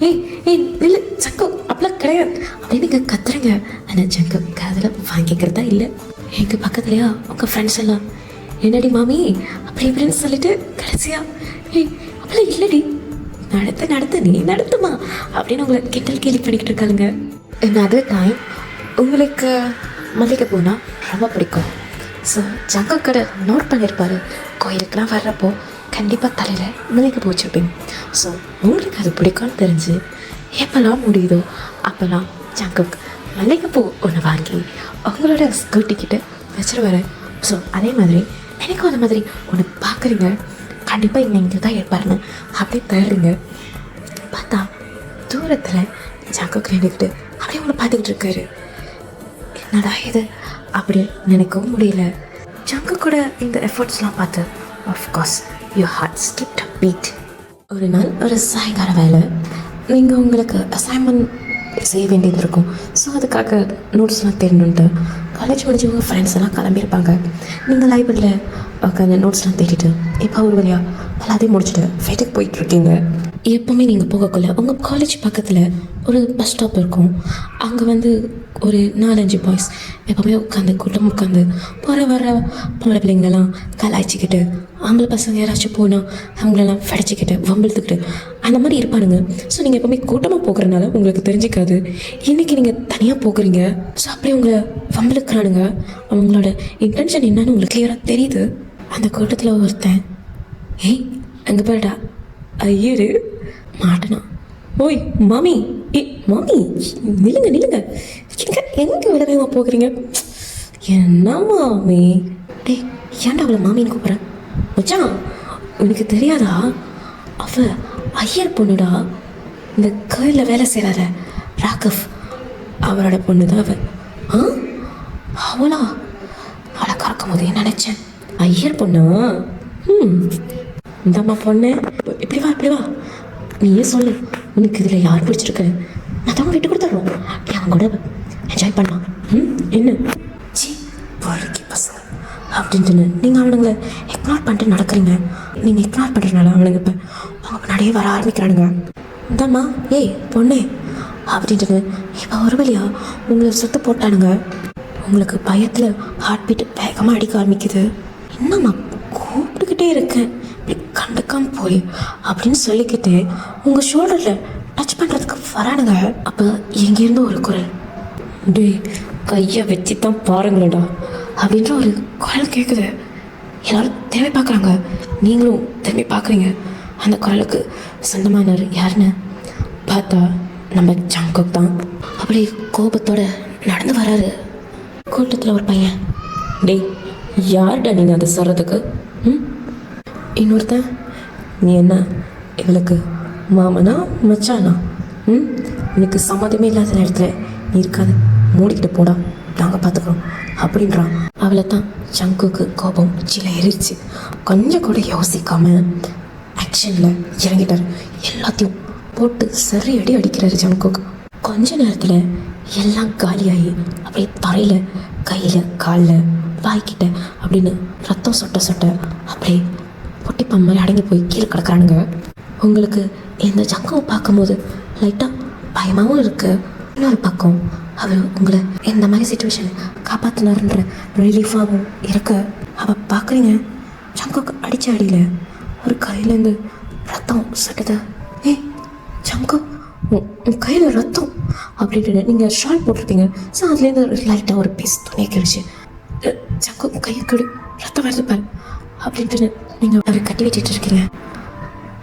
ஏய் ஏய் இல்லை ஜங்குக், அப்படிலாம் கிடையாது அப்படின்னு நீங்கள் கத்துறீங்க. ஆனால் ஜங்குக் காதில் வாங்கிக்கிறதா இல்லை. எங்கள் பக்கத்துலையா உங்கள் ஃப்ரெண்ட்ஸ் எல்லாம் என்னடி மாமி அப்படி இப்படின்னு சொல்லிட்டு கடைசியா ஏய் அப்படிலாம் இல்லடி, நடத்து நீ நடத்துமா அப்படின்னு உங்களை கிண்டல் கேலி பண்ணிக்கிட்டு இருக்காளுங்க. அதே டைம் உங்களுக்கு மல்லிகை பூனா ரொம்ப பிடிக்கும். ஸோ ஜங்குக் கடை நோட் பண்ணியிருப்பார், கோயிலுக்கெலாம் வர்றப்போ கண்டிப்பாக தலையில் மல்லிகை பூ வச்சுருப்பீங்க. ஸோ உங்களுக்கு அது பிடிக்கும்னு தெரிஞ்சு எப்போல்லாம் முடியுதோ அப்போல்லாம் ஜங்குக் மல்லிகைப்பூ ஒன்று வாங்கி உங்களோட ஸ்கூட்டிக்கிட்ட வச்சுருவாரு. ஸோ அதே மாதிரி எனக்கும் அந்த மாதிரி ஒன்று பார்க்குறீங்க, கண்டிப்பாக இங்கே தான் இருப்பாருன்னு அப்படியே தருறீங்க. பார்த்தா தூரத்தில் ஜங்குக் நின்றுக்கிட்டு அப்படியே உங்களை பார்த்துக்கிட்டு இருக்காரு. என்னடா இது அப்படி நினைக்கவும் முடியல. ஜங்குக் கூட இந்த எஃபர்ட்ஸ்லாம் பார்த்து of course your heart skipped a beat. ஒரு நாள் ஒரு சாயங்கால வேலை, நீங்கள் உங்களுக்கு அசைன்மெண்ட் செய்ய வேண்டியது இருக்கும். ஸோ அதுக்காக நோட்ஸ்லாம் தேடணுன்ட்டு காலேஜ் முடிஞ்சவங்க ஃப்ரெண்ட்ஸ் எல்லாம் கிளம்பியிருப்பாங்க. நீங்கள் லைப்ரரியில் உட்காந்து நோட்ஸ்லாம் தேடிட்டு இப்போ ஒரு வழியாக எல்லாத்தையும் முடிச்சுட்டு வீட்டுக்கு போயிட்டுருக்கீங்க. எப்போவுமே நீங்கள் போகக்குள்ள உங்கள் காலேஜ் பக்கத்தில் ஒரு பஸ் ஸ்டாப் இருக்கும். அங்கே வந்து ஒரு 4-5 பாய்ஸ் எப்போவுமே உட்காந்து கூட்டம் உட்காந்து போகிற வர பொம்பளை பிள்ளைங்களெல்லாம் கலாய்ச்சிக்கிட்டு, ஆம்பளை பசங்க யாராச்சும் போனால் அவங்களெல்லாம் ஃபடிச்சிக்கிட்டு வம்பிழுத்துக்கிட்டு அந்த மாதிரி இருப்பானுங்க. ஸோ நீங்கள் எப்போவுமே கூட்டமாக போகிறனால உங்களுக்கு தெரிஞ்சிக்காது. இன்றைக்கி நீங்கள் தனியாக போகிறீங்க. ஸோ அப்படியே உங்களை வம்பிழுக்கிறானுங்க. அவங்களோட இன்டென்ஷன் என்னன்னு உங்களுக்கு கிளியராக தெரியுது. அந்த கூட்டத்தில் ஒருத்தன், ஏய் அங்கே போய்டா ஐயரு மாட்டனா, ஓய் மாமி, மாமி நில்லுங்க எங்கே விட வேகமாக போகிறீங்க, என்ன மாமி, டே ஏன்டா அவளை மாமின்னு கூப்பிட்றேன், மச்சான் உனக்கு தெரியாதா அவ ஐயர் பொண்ணுடா, இந்த கோயிலில் வேலை செய்கிறார ராகவ் அவரோட பொண்ணு தான் அவ. அவளா அவளை கறக்கும் போதே நினச்சேன் ஐயர் பொண்ணா. இந்தம்மா பொண்ணு, இப்படி வா நீயே சொல்லு, உனக்கு இதில் யார் பிடிச்சிருக்கு, நான் தான் விட்டு கொடுத்துட்றோம், நீ அவங்க கூட என்ஜாய் பண்ணலாம். என்ன சி வாழ்க்கை பசங்க அப்படின்ட்டு நீங்கள் அவனுங்களை இக்னோர் பண்ணிட்டு நடக்கிறீங்க. நீங்கள் இக்னோர் பண்ணுறதுனால அவனுங்க இப்போ அவங்க முன்னாடியே வர ஆரம்பிக்கிறானுங்க. இந்தம்மா ஏய் பொண்ணே அப்படின்ட்டு இப்போ ஒரு வழியா உங்களை சுத்த போட்டானுங்க. உங்களுக்கு பயத்தில் ஹார்ட் பீட் வேகமாக அடிக்க ஆரம்பிக்குது. இன்னும் நான் கூப்பிட்டுக்கிட்டே இருக்கேன், இப்படி கண்டுக்காம போய் அப்படின்னு சொல்லிக்கிட்டு உங்கள் ஷோல்டரில் டச் பண்ணுறதுக்கு வரானுங்க. அப்போ எங்கேருந்து ஒரு குரல், டே கையை வச்சு தான் பாருங்களேடா அப்படின்ற ஒரு குரல் கேட்குது. எல்லோரும் திரும்பி பார்க்குறாங்க, நீங்களும் திரும்பி பார்க்குறீங்க. அந்த குரலுக்கு சொந்தமானவர் யாருன்னு பார்த்தா நம்ம ஜங்குக் தான். அப்படி கோபத்தோட நடந்து வராரு. கூட்டத்தில் ஒரு பையன், டேய் யார்டா நீங்கள் அதை சொல்கிறதுக்கு? இன்னொருத்தன், நீ என்ன இவளுக்கு மாமனா மச்சானா? எனக்கு சம்மதமே இல்லாத இடத்துல நீ இருக்காது, மூடிக்கிட்டு போடா, நாங்கள் பார்த்துக்குறோம் அப்படின்றான். அவளை தான் ஜங்குக்கு கோபம் உச்சியில் ஏறிடுச்சு. கொஞ்சம் கூட யோசிக்காம ஆக்ஷனில் இறங்கிட்டார். எல்லாத்தையும் போட்டு சரி அடி அடிக்கிறாரு ஜங்குக். கொஞ்ச நேரத்தில் எல்லாம் காலியாகி அப்படியே தரையில் கையில் காலில் வாய்க்கிட்ட அப்படின்னு ரத்தம் சொட்ட சொட்ட அப்படியே பொட்டிப்பா மாதிரி அடங்கி போய் கீழே கிடக்குறானுங்க. உங்களுக்கு இந்த ஜங்குவை பார்க்கும்போது லைட்டாக பயமாகவும் இருக்கு. இன்னொரு பக்கம் அவர் உங்களை இந்த மாதிரி சுச்சுவேஷன் காப்பாற்றினாருன்ற ரிலீஃபாகவும் இருக்க. அவள் பார்க்குறீங்க, ஜங்குக்கு அடித்த அடியில் ஒரு கையிலேருந்து ரத்தம் சொட்டுது. ஏய் ஜங்கு, உன் கையில் ரத்தம் அப்படின்ட்டு நீங்கள் ஷால் போட்டிருக்கீங்க. ஸோ அதுலேருந்து லைட்டாக ஒரு பீஸ் துணியை கிழிச்சு, ஜங்கு கையை கெடு, ரத்தம் வருது பாரு அப்படின்ட்டு நீங்கள் அவர் கட்டி வச்சுட்டு இருக்கீங்க.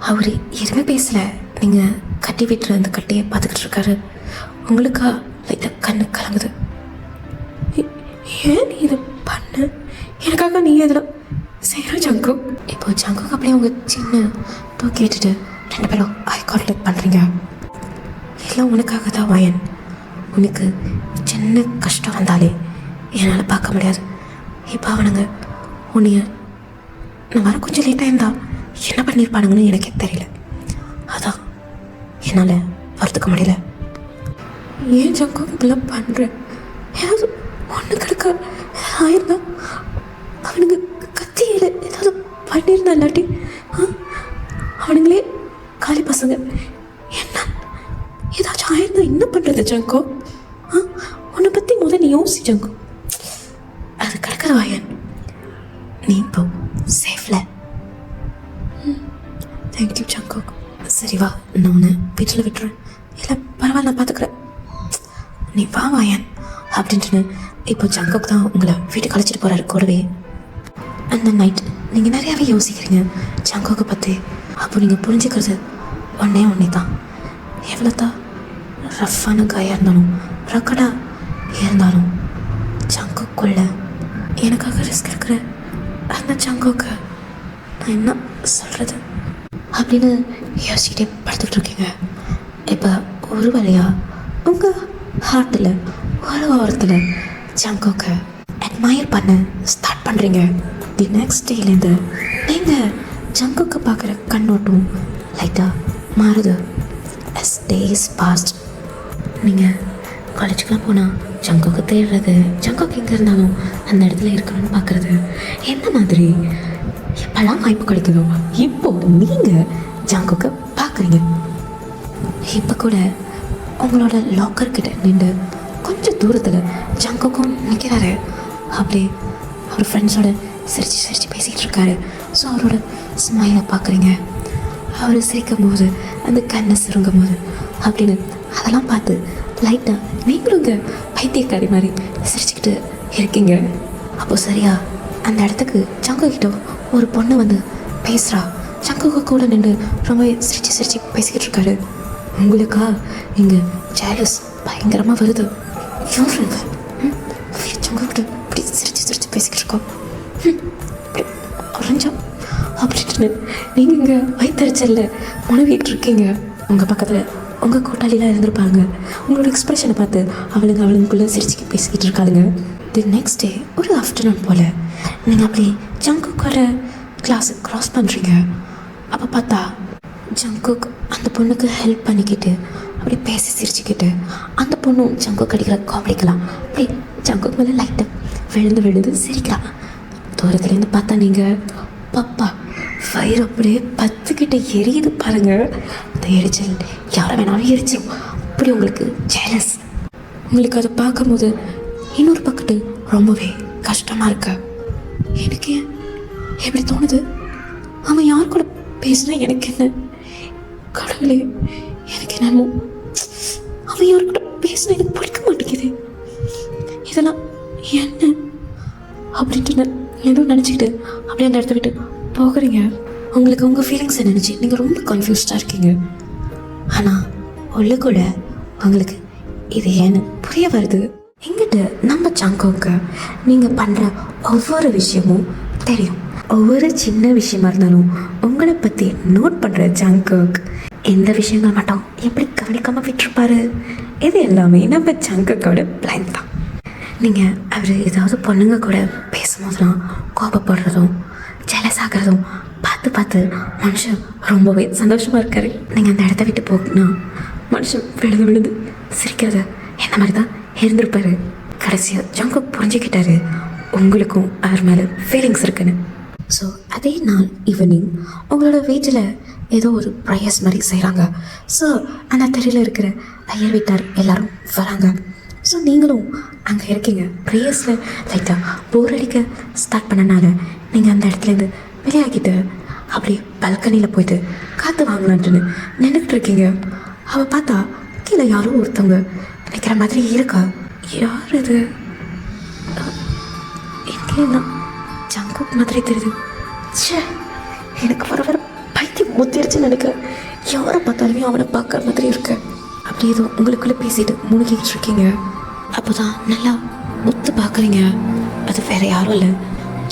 அவர் எதுவுமே பேசலை. நீங்கள் கட்டி விட்டுற அந்த கட்டையை பார்த்துக்கிட்டு இருக்காரு. உங்களுக்கா லைட்டாக கண்ணு கலங்குது. ஏன் நீ இதை பண்ண? எனக்காக நீ அதில் செய்கிற ஜங்கு. இப்போ ஜங்குக்கு அப்படியே உங்கள் சின்ன தூக்கி விட்டுட்டு 2 பேரும் ஐ கான்டாக்ட் பண்ணுறீங்க. எல்லாம் உனக்காக தான் வாயன். உனக்கு சின்ன கஷ்டம் வந்தாலே என்னால் பார்க்க முடியாது. இப்போ அவனுங்க உன்னைய நான் வர கொஞ்சம் லேட்டாக இருந்தா என்ன பண்ணியிருப்பானுங்கன்னு எனக்கே தெரியல. அதான் என்னால் வரத்துக்க முடியல. ஏன் ஜங்கு இப்பெல்லாம் பண்ணுறேன்? ஏதாவது ஒன்று கிடக்க ஆயிருந்தா அவனுங்க கத்தியில் ஏதாவது பண்ணியிருந்தா இல்லாட்டி அவனுங்களே காலி பசங்க என்ன ஏதாச்சும் ஆயிருந்தா என்ன பண்ணுறது ஜங்கு? உன்னை பற்றி முதல் நீ யோசி ஜங்கு. அது கிடக்கிற வாயன், நீ இப்போ சேஃப்ல. தேங்க்யூ ஜங்கு. சரி வா, நான் உன்னை வீட்டில் விட்டுறேன். இல்லை பரவாயில்ல, நான் பார்த்துக்குறேன், நீ வா வாயன் அப்படின்ட்டு இப்போ ஜங்குக்கு தான் உங்களை வீட்டுக்கு அழைச்சிட்டு போகிறாரு கூடவே. அந்த நைட் நீங்கள் நிறையாவே யோசிக்கிறீங்க ஜங்குக்கு பற்றி. அப்போ நீங்கள் புரிஞ்சுக்கிறது ஒன்றே தான், எவ்வளோ தான் ரஃப்பான காயாக இருந்தாலும் ரக்கடாக இருந்தாலும் ஜங்குக்குள்ள எனக்காக ரிஸ்க் இருக்கிற அந்த ஜங்குக்கு நான் என்ன சொல்கிறது அப்படின்னு யோசிச்சுட்டே படுத்துக்கிட்டு இருக்கீங்க. இப்போ ஒரு வழியாக உங்கள் ஹார்ட்டில் ஒரு ஓரத்தில் ஜங்குக்கு அட்மையர் பண்ண ஸ்டார்ட் பண்ணுறீங்க. தி நெக்ஸ்ட் டேலேருந்து நீங்கள் ஜங்குக்கு பார்க்குற கண்ணோட்டம் லைட்டாக மாறுது. as days passed. நீங்கள் காலேஜுக்கெலாம் போனால் ஜங்குக்கு தேடுறது, ஜங்குக்கு எங்கே இருந்தாலும் அந்த இடத்துல இருக்கணும்னு பார்க்குறது, என்ன மாதிரி எப்பெல்லாம் வாய்ப்பு கிடைக்குதோ இப்போ நீங்கள் ஜங்குக்கு பார்க்குறீங்க. இப்போ கூட உங்களோட லாக்கர்கிட்ட நின்று கொஞ்சம் தூரத்தில் ஜங்குக்கும் நிற்கிறாரு. அப்படியே அவர் ஃப்ரெண்ட்ஸோட சிரித்து சிரித்து பேசிகிட்டு இருக்காரு. ஸோ அவரோட ஸ்மைலை பார்க்குறீங்க. அவர் சிரிக்கும் போது அந்த கண்ணை சுருங்கும் போது அப்படின்னு அதெல்லாம் பார்த்து லைட்டாக நீங்களுங்க பைத்தியக்காரி மாதிரி சிரிச்சுக்கிட்டு இருக்கீங்க. அப்போ சரியா அந்த இடத்துக்கு ஜங்கு கிட்ட ஒரு பொண்ணு வந்து பேசுகிறா. ஜங்குக்கு கூட நின்று ரொம்ப சிரிச்சு சிரிச்சு பேசிக்கிட்டு இருக்காரு. உங்களுக்கா இங்கே ஜேலஸ் பயங்கரமாக வருது. இவங்க ஜங்கு கிட்ட இப்படி சிரிச்சு சிரிச்சு பேசிக்கிட்டு இருக்கோம். குறைஞ்சா அப்படின்ட்டு நீங்கள் இங்கே வயிற்றுச்சல்ல உணவிட்டு இருக்கீங்க. உங்கள் பக்கத்தில் உங்கள் கூட்டாளிலாம் இருந்திருப்பாங்க. உங்களோட எக்ஸ்ப்ரெஷனை பார்த்து அவளுங்களுக்குள்ளே சிரிச்சு பேசிக்கிட்டு இருக்காளுங்க. தி நெக்ஸ்ட் டே ஒரு ஆஃப்டர்நூன் போல் நீங்கள் அப்படி ஜங்குக்கோட கிளாஸை க்ராஸ் பண்ணுறீங்க. அப்போ பார்த்தா ஜங்குக் அந்த பொண்ணுக்கு ஹெல்ப் பண்ணிக்கிட்டு அப்படி பேசி சிரிச்சுக்கிட்டு அந்த பொண்ணும் ஜங்குக் அடிக்கிற காமெடிக்கலாம் அப்படி ஜங்குக் மேலே லைட்டாக விழுந்து சிரிக்கலாம். தூரத்துலேருந்து பார்த்தா நீங்கள் பாப்பா ஃபயர் அப்படியே 10 கிட்ட எரியுது பாருங்கள். அந்த எரிச்சல் யாரை வேணாலும் எரிச்சிடும். அப்படி உங்களுக்கு ஜெலஸ். உங்களுக்கு அதை பார்க்கும்போது இன்னொரு பக்கத்து ரொம்பவே கஷ்டமாக இருக்கு. எனக்கு ஏன் எப்படி தோணுது, அவன் யார் கூட பேசுனா எனக்கு என்ன, கடவுளே எனக்கு என்னமோ அவன் யார் கூட பேசுனா எனக்கு பிடிக்க மாட்டேங்குது, இதெல்லாம் என்ன அப்படின்ட்டு நான் எதுவும் நினச்சிக்கிட்டு அப்படியே அந்த இடத்த விட்டு போகிறீங்க. உங்களுக்கு உங்கள் ஃபீலிங்ஸை நினச்சி நீங்கள் ரொம்ப கன்ஃபியூஸ்டாக இருக்கீங்க. ஆனால் உள்ளுக்குள்ள உங்களுக்கு இது ஏன்னு புரிய வருது. எங்கிட்ட நம்ம ஜங்கோக்கு நீங்கள் பண்ணுற ஒவ்வொரு விஷயமும் தெரியும். ஒவ்வொரு சின்ன விஷயமா இருந்தாலும் உங்களை பற்றி நோட் பண்ணுற ஜங்கோக் எந்த விஷயங்கள் மட்டும் எப்படி கவனிக்காமல் விட்டுருப்பாரு. இது எல்லாமே நம்ம ஜங்கோக்கோட பிளான் தான். நீங்கள் அவர் ஏதாவது பொண்ணுங்க கூட பேசும்போதுலாம் கோபப்படுறதும் ஜெலஸ் ஆகிறதும் பார்த்து பார்த்து மனுஷன் ரொம்பவே சந்தோஷமாக இருக்காரு. நீங்கள் அந்த இடத்த விட்டு போகணும்னா மனுஷன் விழுது விழுது சிரிக்கிறத என்ன மாதிரி தான் இருந்திருப்பாரு. கடைசியாக ஜங்கோக் புரிஞ்சுக்கிட்டாரு உங்களுக்கும் அவர் மேலே ஃபீலிங்ஸ் இருக்குன்னு. ஸோ அதே நாள் ஈவினிங் உங்களோட வீட்டில் ஏதோ ஒரு ப்ரேயர்ஸ் மாதிரி செய்கிறாங்க. ஸோ அந்த தெருவில் இருக்கிற ஐயர் வீட்டார் எல்லோரும் வராங்க. ஸோ நீங்களும் அங்கே இருக்கீங்க. ப்ரேயர்ஸில் லைட்டாக போர் அடிக்க ஸ்டார்ட் பண்ணனால நீங்கள் அந்த இடத்துலேருந்து வெளியாகிட்டு அப்படியே பல்கனியில் போயிட்டு காற்று வாங்கலான்ட்டுன்னு நின்றுக்கிட்டு இருக்கீங்க. அவள் பார்த்தா கீழே யாரும் ஒருத்தவங்க நிற்கிற மாதிரி இருக்கா. யார் இது? எங்கேன்னா ஜங்கோக் மாதிரி தெரியுது. சே, எனக்கு வர வர பைத்தியம் முத்திருச்சுன்னு நினைக்கிறேன். யாரை பார்த்தாலுமே அவனை பார்க்குற மாதிரி இருக்கு. அப்படி ஏதோ உங்களுக்குள்ளே பேசிட்டு முழுகிட்டு இருக்கீங்க. அப்போ தான் நல்லா முத்து பார்க்குறீங்க. அது வேறு யாரும் இல்லை,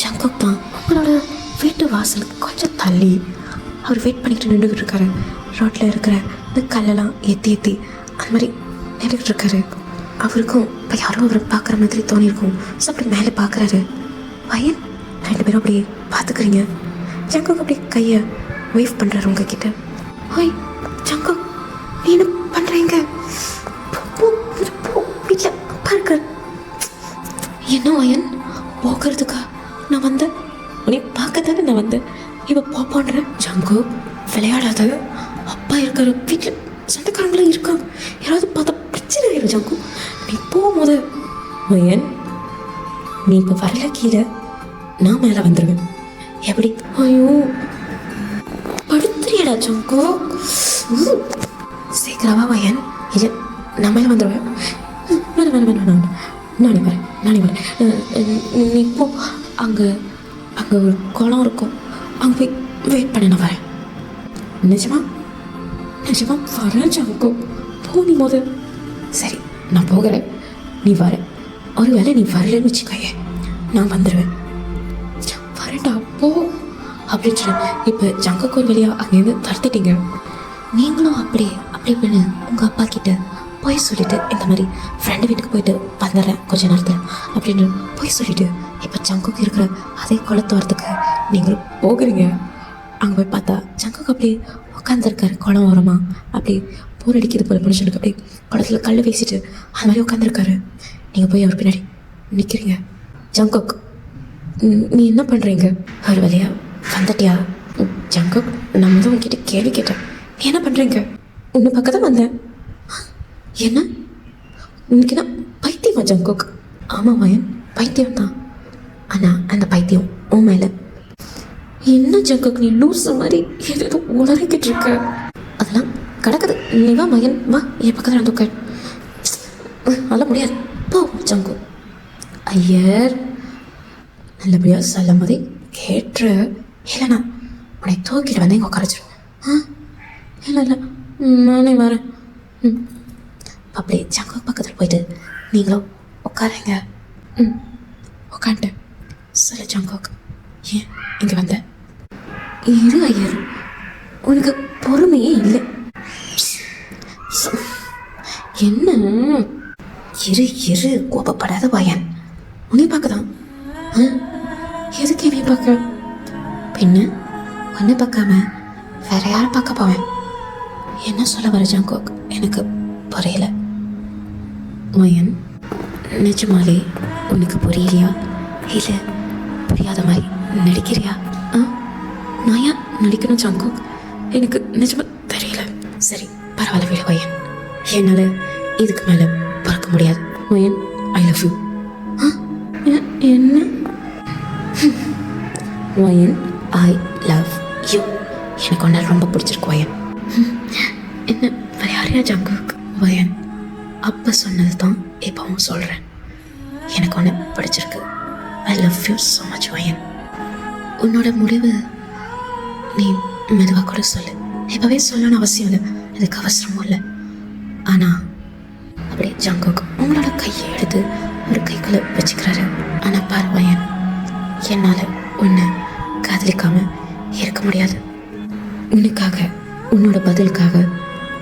ஜங்கோக் தான். உங்களோட வீட்டு வாசலுக்கு கொஞ்சம் தள்ளி அவர் வெயிட் பண்ணிக்கிட்டு நின்றுக்கிட்டு இருக்காரு. ரோட்டில் இருக்கிற இந்த கல்லெல்லாம் ஏற்றி அந்த மாதிரி நின்றுக்கிட்டு இருக்காரு. அவருக்கும் இப்போ யாரும் அவரை பார்க்குற மாதிரி தோணியிருக்கும். ஸோ அப்படி மேலே பார்க்குறாரு. பையன் 2 பேரும் அப்படியே பார்த்துக்கிறீங்க. ஜங்கோக் அப்படியே கையை வேவ் பண்ணுறாரு உங்ககிட்ட. ஹோய் ஜங்கோக், நீ என்ன பண்ணுறீங்க? வீட்டில் அப்பா இருக்கார். என்ன வயன் போக்குறதுக்கா நான் வந்தேன், உன்னை பார்க்கத்தானே நான் வந்தேன். இப்போ போப்பான்ற ஜங்கோக் விளையாடாத. அப்பா இருக்காரு, வீட்டில் சொந்தக்காரங்களும் இருக்காங்க, யாராவது பார்த்தா பிரச்சனை ஆயிரும். ஜங்கோக் நீ போகும்போது வயன் நீ இப்போ வரல, கீழே நான் மேலே வந்துடுவேன். எப்படி? ஐயோ படுத்துறியடா ஜங்கோக், சீக்கிரமா வயன். இல்லை நான் மேலே வந்துடுவேன். வேணாம் நானே வரேன். நீ இப்போ அங்கே ஒரு குளம் இருக்கும், அங்கே போய் வெயிட் பண்ண நான் வரேன். நிஜமா வரேன் ஜங்கோக், போ நீ போது. சரி நான் போகிறேன், நீ வர. ஒருவேளை நீ வரலன்னு வச்சுக்கோயே, நான் வந்துடுவேன். வரேன்டா போ அப்படின்னு சொல்லி இப்போ ஜங்கோக் ஒரு வழியாக அங்கேருந்து தடுத்துட்டீங்க. நீங்களும் அப்படியே பண்ணு உங்கள் அப்பா கிட்ட போய் சொல்லிவிட்டு இந்த மாதிரி ஃப்ரெண்டு வீட்டுக்கு போயிட்டு வந்துடுறேன் கொஞ்ச நேரத்தில் அப்படின்னு போய் சொல்லிவிட்டு இப்போ ஜங்கோக் இருக்கிற அதே குளத்து வரத்துக்கு நீங்களும் போகிறீங்க. அங்கே போய் பார்த்தா ஜங்கோக் அப்படியே உட்காந்துருக்காரு குளம் ஓரமாக. அப்படி போர் அடிக்கிறது போல மனுஷனுக்கு அப்படியே குளத்தில் கல் வீசிட்டு அது மாதிரி உட்காந்துருக்காரு. நீங்கள் போய் அவர் பின்னாடி நிற்கிறீங்க. ஜங்கோக் நீ என்ன பண்ணுறீங்க? ஒரு வழியா வந்துட்டியா? ஜங்கோக் நான் வந்து உங்ககிட்ட கேள்வி கேட்டேன், நீ என்ன பண்ணுறீங்க? உன்னை பக்கம் தான் வந்தேன். என்ன உனக்கு என்ன பைத்தியமா ஜங்கோக்? ஆமாம் வயன், பைத்தியம் தான். ஆனால் அந்த பைத்தியம் உன் மேலே. என்ன ஜங்கோக் நீ லூசு மாதிரி ஏதோ உளறிக்கிட்டு இருக்க? அதெல்லாம் கிடக்குது, நீ வா மயன், வா என் பக்கத்தில் வந்து உட்கார். அதெல்லாம் முடியாது, போ ஜங்கோக். ஐயர் நல்லபடியாக சொல்லும் போதே கேட்டுரு, இல்லைண்ணா உன்னை தூக்கிட்டு வந்து இங்கே உட்கார வச்சிருவேன். இல்லை நானே வரேன். அப்படியே ஜங்கோக் பக்கத்தில் போயிட்டு நீங்களும் உட்காருங்க. உட்காந்துட்டேன். சொல்லு ஜங்கோக், ஏன் இங்கே வந்த? இரு ஐயர், உனக்கு பொறுமையே இல்லை. என்ன இரு கோபப்படாத பையன், உன்னை பார்க்க தான். எதுக்கு என்னை பார்க்க? பின்ன உன்னை பார்க்காம வேற யாரும் பார்க்க போவேன். என்ன சொல்ல வர ஜங்கோக் எனக்கு புரியல. மயன் நிஜமாலே உனக்கு புரியலையா இல்லை புரியாத மாதிரி நடிக்கிறியா? நான் ஏன் நடிக்கணும் ஜங்கோக்? எனக்கு நிஜமா தெரியல. சரி பரவாயில்ல விடு மயன், என்னால் இதுக்கு மேலே பறக்க முடியாது. வயன், ஐ லவ் யூ. என்ன? வயன், ஐ லவ் யூ. எனக்கு ஒன்று ரொம்ப பிடிச்சிருக்கு வயன். என்ன விளையாடுறியா ஜங்குக்? வயன், அப்போ சொன்னது தான் இப்போவும் சொல்கிறேன். எனக்கு ஒன்று பிடிச்சிருக்கு. I love you so much Y N. உன்னோட முடிவு நீ மெதுவாக கூட சொல்லு. இப்போவே சொல்லணும்னு அவசியம் இல்லை, அதுக்கு அவசரமும் இல்லை. ஆனால் அப்படியே ஜங்குக் உங்களோட கையை எடுத்து ஒரு கைக்குள்ளே வச்சுக்கிறாரு. ஆனால் பாரு வயன், என்னால் உன்னை காதலிக்காமல் இருக்க முடியாது. உனக்காக, உன்னோட பதிலுக்காக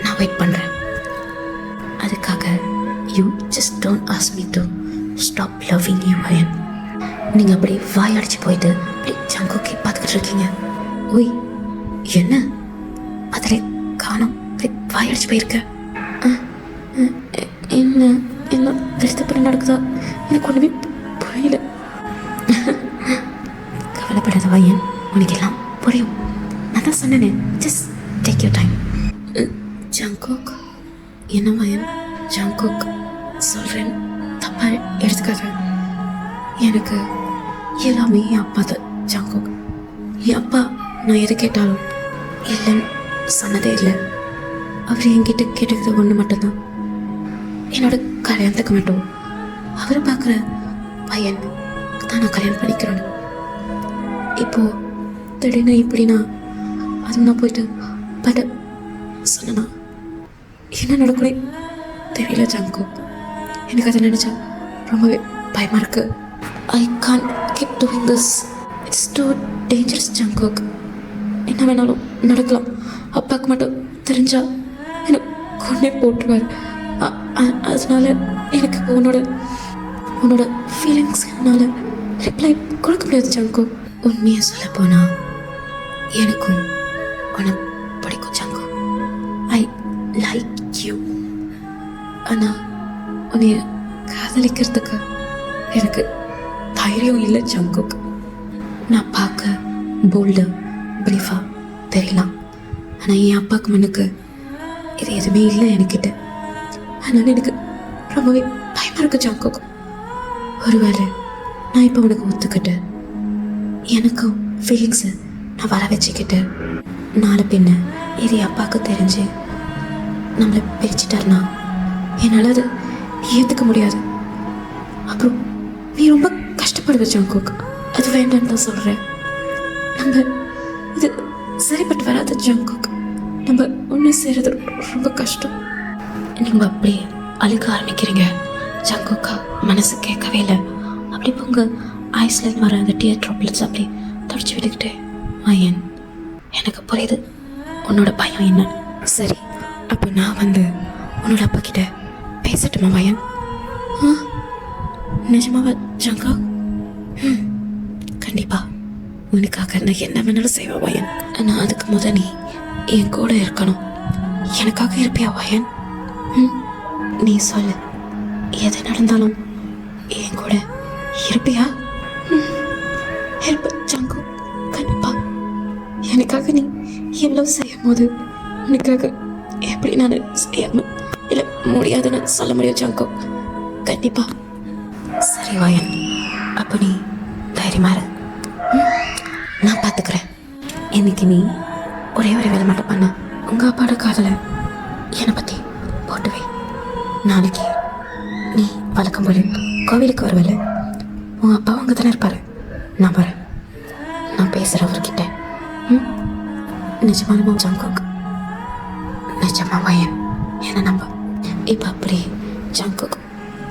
நான் வெயிட் பண்ணுறேன். அதுக்காக you just don't ask me to stop loving you Y N. நீங்கள் அப்படி வாய் அடிச்சு போயிட்டு அப்படி ஜங்குக்கே பார்த்துக்கிட்டு இருக்கீங்க. ஓய், என்ன அதில் காணோம், அப்படி வாய் அடிச்சு போயிருக்க. என்ன என்ன வருத்தப்பட நடக்குதா? எனக்கு ஒன்றுமே புரியல. கவலைப்படாத வயன், உனக்கு எல்லாம் புரியும். நான் தான் சொன்னேனே, just take your time. Jungkook, என்ன வயன்? ஜங்குக் சொல்கிறேன், தப்பாக எடுத்துக்காத. எனக்கு எல்லாமே என் அப்பா தான் ஜங்குக். என் அப்பா நான் எதை கேட்டாலும் இல்லைன்னு சொன்னதே இல்லை. அவர் என்கிட்ட கேட்டது ஒன்று மட்டும்தான், என்னோட கல்யாணத்துக்கு மட்டும் அவர் பார்க்குற பையன் தான் நான் கல்யாணம் பண்ணிக்கிறேன்னு. இப்போது திடீர்னு இப்படின்னா அது நான் போயிட்டு பட சொன்னா என்ன நடக்குனே தெரியல ஜங்குக். எனக்கு அதை நினச்சா ரொம்பவே பயமாக இருக்கு. I can keep doing this. It's too dangerous Jungkook. என்ன வேணாலும் நடக்கலாம். அப்பாவுக்கு மட்டும் தெரிஞ்சா என்னை கொண்டே போட்டுருவார். அதனால எனக்கு உன்னோட ஃபீலிங்ஸ் என்னால் ரிப்ளை கொடுக்க முடியாது ஜங்குக். உண்மையாக சொல்ல போனால் எனக்கும் உன்னை பிடிக்கும் ஜங்குக். I like you. ஆனால் உன்னைய காதலிக்கிறதுக்கு எனக்கு தைரியம் இல்லை ஜங்குக். நான் பார்க்க போல்டு பிரீஃபாக தெரியலாம், ஆனால் என் அப்பாவுக்கு மனுக்கு இது எதுவுமே இல்லை என்கிட்ட. அதனால எனக்கு ரொம்பவே பயமாக இருக்கு ஜங்குக். ஒருவேளை நான் இப்போ உனக்கு ஒத்துக்கிட்டு எனக்கும் ஃபீலிங்ஸை நான் வர வச்சுக்கிட்டு நாளை பின்ன இது அப்பாவுக்கு தெரிஞ்சு நம்மளை பிரிச்சுட்டாருனா என்னால் அது ஏற்றுக்க முடியாது. அப்புறம் நீ ரொம்ப கஷ்டப்படுவ ஜங்குக். அது வேண்டான்னு தான் சொல்கிறேன். நம்ம இது சரிப்பட்டு வராது ஜங்குக். நம்ம ஒன்று செய்கிறது ரொம்ப கஷ்டம். நீங்கள் அப்படியே அழுக ஆரம்பிக்கிறீங்க ஜங்குக்கா. மனசு கேட்கவே இல்லை. அப்படி உங்க ஐஸ்லேருந்து வர அந்த டியர் ட்ராப்லெட்ஸ் அப்படி தொடச்சி விட்டுக்கிட்டே, வயன் எனக்கு புரியுது உன்னோட பயம் என்ன. சரி, அப்போ நான் வந்து உன்னோட அப்பா கிட்ட பேசட்டுமா வயன்? நிஜமாவா ஜங்கா? கண்டிப்பா உனக்காக நான் என்ன வேணாலும் செய்வேன் வயன். ஆனால் அதுக்கு முத நீ என் கூட இருக்கணும். எனக்காக இருப்பியா வயன்? நீ சொல்லு, எது நடந்தாலும் என் கூட இருப்பியா? இருப்ப ஜங்கு, கண்டிப்பா. எனக்காக நீ எவ்வளவு செய்யும் போது உனக்காக எப்படி நான் செய்யாம இல்லை முடியாதுன்னு சொல்ல முடியும் ஜங்கு. கண்டிப்பா. சரி வயன், அப்போ நீ தைரியமா இரு. நான் பார்த்துக்கிறேன். இன்னைக்கு நீ ஒரே வேலை மட்டும் பண்ண. உங்கள் அப்பாவோட காதலை என்னை பற்றி போட்டுவே. நாளைக்கு நீ வழக்கம் போல கோவிலுக்கு வருவல, உன் அப்பா அங்கே தானே இருப்பார். நான் வரேன், நான் பேசுகிறேன் அவர்கிட்ட. நிஜமானமா ஜங்குக்? நிஜமா வயன், என்ன நம்ப. இப்போ அப்படியே ஜங்குக்